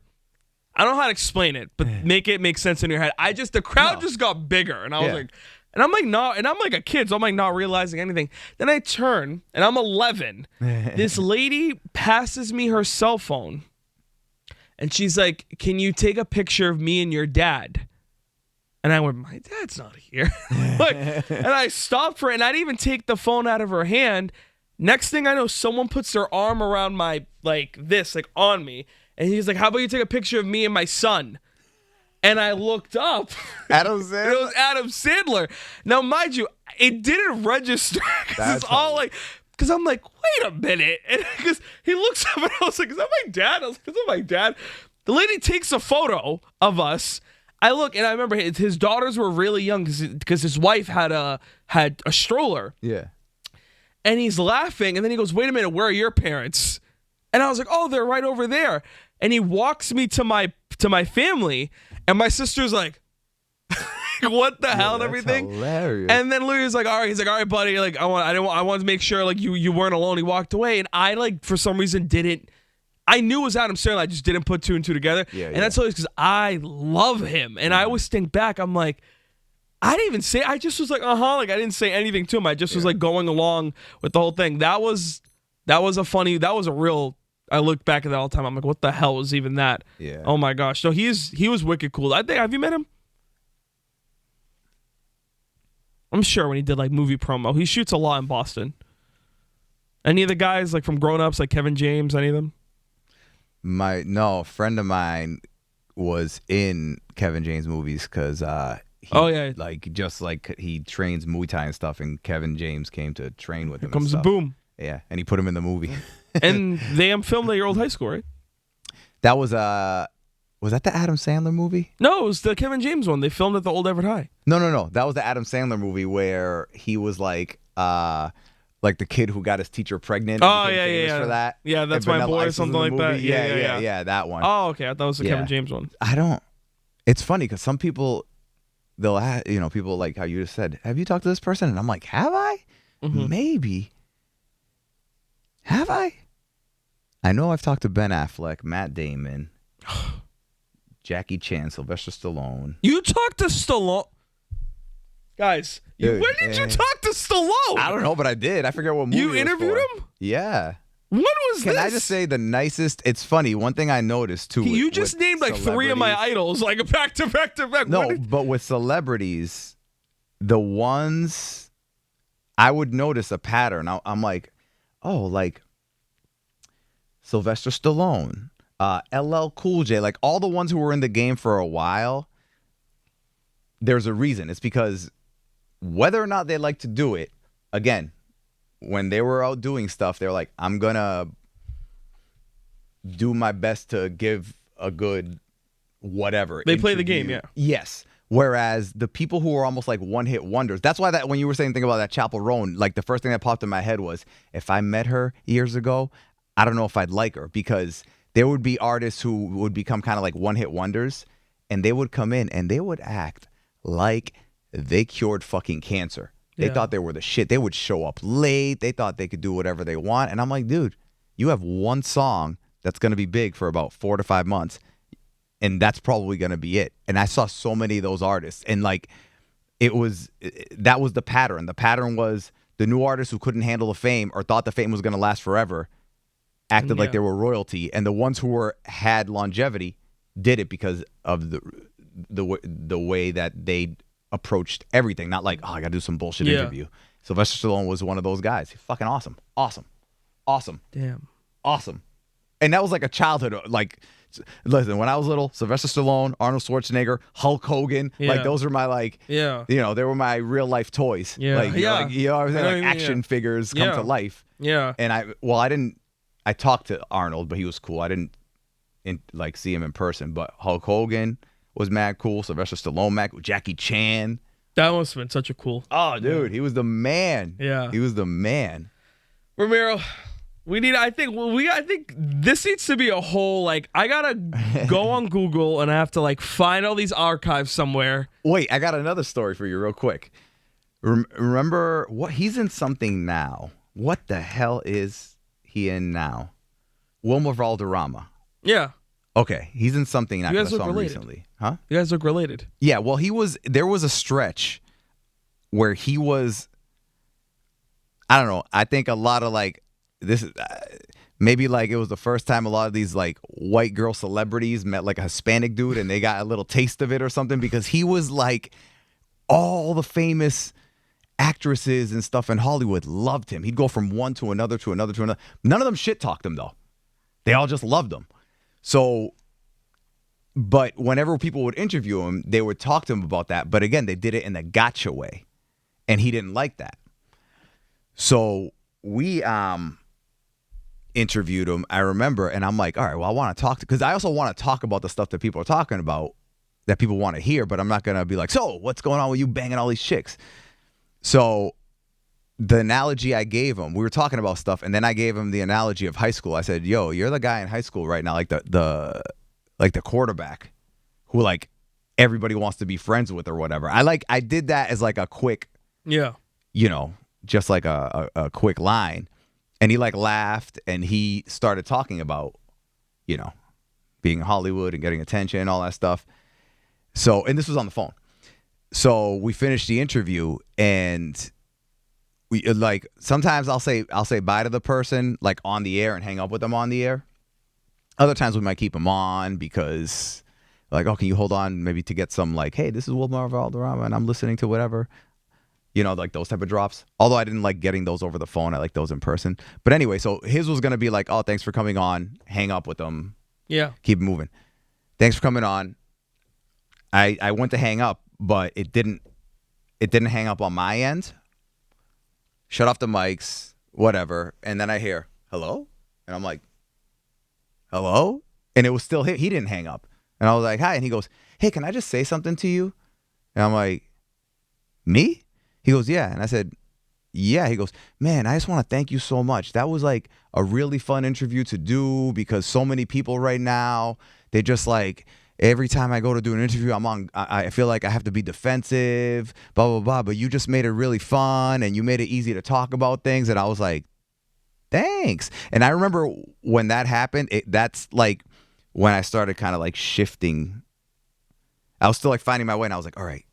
I don't know how to explain it, but make it make sense in your head. The crowd just got bigger, and I was like, and I'm like a kid, so I'm like not realizing anything. Then I turn, and I'm 11. This lady passes me her cell phone, and she's like, "Can you take a picture of me and your dad?" And I went, "My dad's not here." And I stopped for it, and I didn't even take the phone out of her hand. Next thing I know, someone puts their arm around my, like this, like on me. And he's like, "How about you take a picture of me and my son?" And I looked up. Adam Sandler? It was Adam Sandler. Now, mind you, it didn't register. Because I'm like, wait a minute. And because he looks up and I was like, "Is that my dad?" I was like, "Is that my dad?" The lady takes a photo of us. I look, and I remember his daughters were really young because his wife had a stroller. Yeah. And he's laughing, and then he goes, "Wait a minute, where are your parents?" And I was like, "Oh, they're right over there." And he walks me to my family, and my sister's like, "What the hell?" and everything. Hilarious. And then Louis like, "All right," he's like, "All right, buddy. Like, I wanted to make sure like you weren't alone." He walked away, and I like for some reason didn't. I knew it was Adam Sandler. I just didn't put two and two together. And that's always because I love him, and I always think back. I'm like, I didn't even say. I just was like, like I didn't say anything to him. I just was like going along with the whole thing. That was a real. I look back at that all the time. I'm like, what the hell was even that? Yeah. Oh my gosh. So he was wicked cool. Have you met him? I'm sure when he did like movie promo. He shoots a lot in Boston. Any of the guys like from Grown Ups, like Kevin James, any of them? A friend of mine was in Kevin James movies because he trains Muay Thai and stuff, and Kevin James came to train with him. Here comes the stuff. boom. Yeah, and he put him in the movie. And they filmed at your old high school, right? That was that the Adam Sandler movie? No, it was the Kevin James one. They filmed at the old Everett High. No. That was the Adam Sandler movie where he was like the kid who got his teacher pregnant. Oh yeah. For that. Yeah, that's my boy or something like that. Yeah, that one. Oh, okay. I thought it was the Kevin James one. It's funny because some people, they'll ask, people like how you just said, "Have you talked to this person?" And I'm like, "Have I? Mm-hmm. Maybe. Have I? I know I've talked to Ben Affleck, Matt Damon, Jackie Chan, Sylvester Stallone." You talked to Stallone? Guys, when did you talk to Stallone? I don't know, but I did. I forget what movie you interviewed him? Yeah. When was this? Can I just say the nicest? It's funny. One thing I noticed too. You just named like three of my idols, like back to back to back. No, but with celebrities, the ones I would notice a pattern. I'm like, oh, like Sylvester Stallone, LL Cool J, like all the ones who were in the game for a while. There's a reason. It's because whether or not they like to do it, again, when they were out doing stuff, they're like, "I'm gonna do my best to give a good whatever." They play the game, yeah. Yes. Whereas the people who are almost like one-hit wonders, that's why that when you were saying thing about that Chapel Roan, like the first thing that popped in my head was, if I met her years ago, I don't know if I'd like her, because there would be artists who would become kind of like one-hit wonders, and they would come in and they would act like they cured fucking cancer. They thought they were the shit. They would show up late. They thought they could do whatever they want. And I'm like, dude, you have one song that's going to be big for about 4 to 5 months, and that's probably going to be it. And I saw so many of those artists, and like that was the pattern. The pattern was the new artists who couldn't handle the fame or thought the fame was going to last forever acted like they were royalty, and the ones who had longevity did it because of the way that they approached everything. Not like, I got to do some bullshit interview. Sylvester Stallone was one of those guys. He's fucking awesome. Damn. Awesome. And that was like a childhood. Like, listen, when I was little, Sylvester Stallone, Arnold Schwarzenegger, Hulk Hogan, like those were my they were my real life toys. Yeah. Like, you know what I'm saying? Like action figures come to life. Yeah. And I talked to Arnold, but he was cool. I didn't see him in person. But Hulk Hogan was mad cool. Sylvester Stallone, mad cool. Jackie Chan. That must have been such a cool. Oh, dude, he was the man. Yeah, he was the man. Ramiro, I think this needs to be a whole, like, I gotta go on Google and I have to, like, find all these archives somewhere. Wait, I got another story for you real quick. Remember what he's in something now. What the hell is he in now? Wilmer Valderrama. Yeah. Okay, he's in something now. You guys I look saw him related. recently. Huh? You guys look related. Yeah, well, there was a stretch where he was, I don't know, I think a lot of, like, this is maybe, like, it was the first time a lot of these, like, white girl celebrities met, like, a Hispanic dude and they got a little taste of it or something, because he was, like, all the famous actresses and stuff in Hollywood loved him. He'd go from one to another to another to another. None of them shit talked him, though. They all just loved him. So, but whenever people would interview him, they would talk to him about that. But again, they did it in the gotcha way. And he didn't like that. So we interviewed him, I remember, and I'm like, all right, well, I want to talk to, because I also want to talk about the stuff that people are talking about that people want to hear, but I'm not going to be like, so what's going on with you banging all these chicks? So the analogy I gave him, we were talking about stuff, and then I gave him the analogy of high school. I said, yo, you're the guy in high school right now, like the quarterback who, like, everybody wants to be friends with or whatever. I did that as, like, a quick, just like a quick line. And he, like, laughed, and he started talking about, being in Hollywood and getting attention and all that stuff. So, and this was on the phone. So we finished the interview, and we, like, sometimes I'll say bye to the person, like, on the air and hang up with them on the air. Other times we might keep them on because, like, oh, can you hold on maybe to get some, like, hey, this is Wilmer Valderrama and I'm listening to whatever. Like those type of drops. Although I didn't like getting those over the phone. I like those in person. But anyway, so his was going to be like, oh, thanks for coming on. Hang up with them. Yeah. Keep it moving. Thanks for coming on. I went to hang up, but it didn't hang up on my end. Shut off the mics, whatever. And then I hear, hello? And I'm like, hello? And it was still hit. He didn't hang up. And I was like, hi. And he goes, hey, can I just say something to you? And I'm like, me? He goes, yeah. And I said, yeah. He goes, man, I just want to thank you so much. That was, like, a really fun interview to do, because so many people right now, they just, like, every time I go to do an interview, I feel like I have to be defensive, blah, blah, blah. But you just made it really fun, and you made it easy to talk about things. And I was like, thanks. And I remember when that happened, that's, like, when I started kind of, like, shifting. I was still, like, finding my way, and I was like, all right,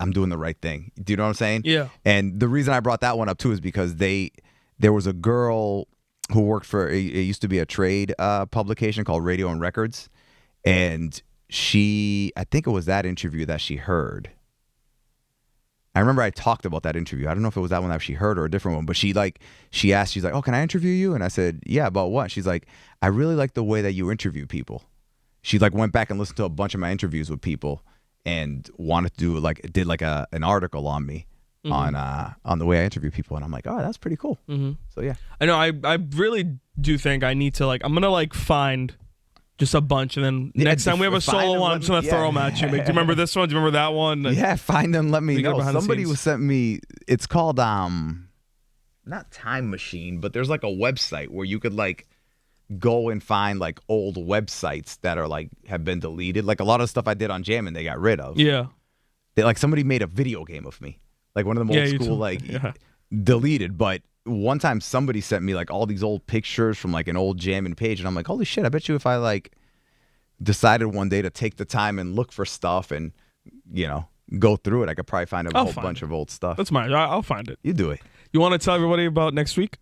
I'm doing the right thing. Do you know what I'm saying? Yeah. And the reason I brought that one up too is because there was a girl who worked for, it used to be a trade publication called Radio and Records. And I think it was that interview that she heard. I remember I talked about that interview. I don't know if it was that one that she heard or a different one, but she asked, she's like, oh, can I interview you? And I said, yeah, about what? She's like, I really like the way that you interview people. She, like, went back and listened to a bunch of my interviews with people and wanted to do, like, did, like, an article on me on the way I interview people. And I'm like, oh, that's pretty cool. Mm-hmm. So, yeah. I know. I really do think I need to, like, I'm going to, like, find just a bunch, and then next time we have a solo one, I'm just going to throw them at you. Like, do you remember this one? Do you remember that one? Yeah, find them. Let me know. Somebody was sent me, it's called, not Time Machine, but there's, like, a website where you could, like, go and find, like, old websites that are, like, have been deleted. Like, a lot of stuff I did on Jammin' they got rid of. Yeah. Like, somebody made a video game of me. Like, one of them old school, deleted. But one time somebody sent me, like, all these old pictures from, like, an old Jammin' page. And I'm like, holy shit, I bet you if I, like, decided one day to take the time and look for stuff and, go through it, I could probably find a whole bunch of old stuff. That's mine. I'll find it. You do it. You want to tell everybody about next week?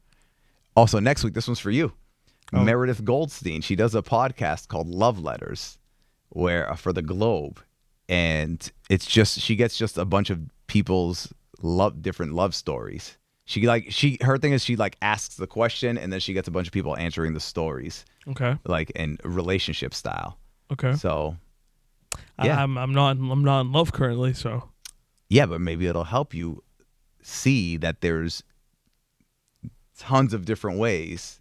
Also, next week, this one's for you. Oh. Meredith Goldstein, she does a podcast called Love Letters, where for the Globe, and she gets just a bunch of people's different love stories. Her thing is she, like, asks the question, and then she gets a bunch of people answering the stories. Okay. Like, in relationship style. Okay. So, yeah, I'm not in love currently, so. Yeah, but maybe it'll help you see that there's tons of different ways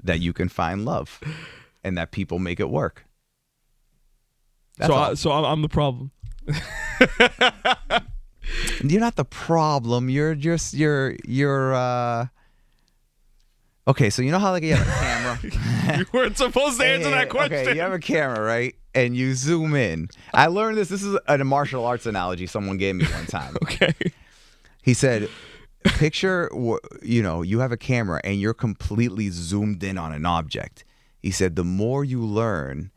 that you can find love. and that people make it work. That's so I'm the problem. You're not the problem. You're just okay, so you know how like you have a camera? You weren't supposed to answer that question. Okay, you have a camera, right? And you zoom in. I learned this. This is a martial arts analogy someone gave me one time. Okay. He said, picture, you have a camera and you're completely zoomed in on an object. He said, the more you learn,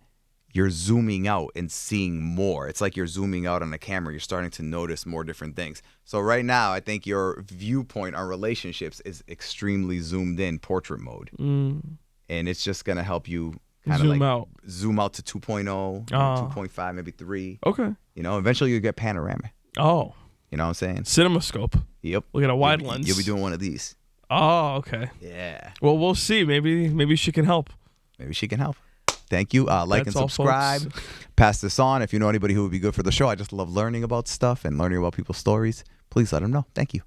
you're zooming out and seeing more. It's like you're zooming out on a camera. You're starting to notice more different things. So right now, I think your viewpoint on relationships is extremely zoomed in, portrait mode. And it's just going to help you kind of zoom out to 2.0, 2.5, maybe 3. Okay. Eventually you'll get panoramic. Oh. You know what I'm saying? CinemaScope. Yep. Look at a wide lens. You'll be doing one of these. Oh, okay. Yeah. Well, we'll see. Maybe she can help. Maybe she can help. Thank you. Like That's and subscribe. Pass this on. If you know anybody who would be good for the show, I just love learning about stuff and learning about people's stories. Please let them know. Thank you.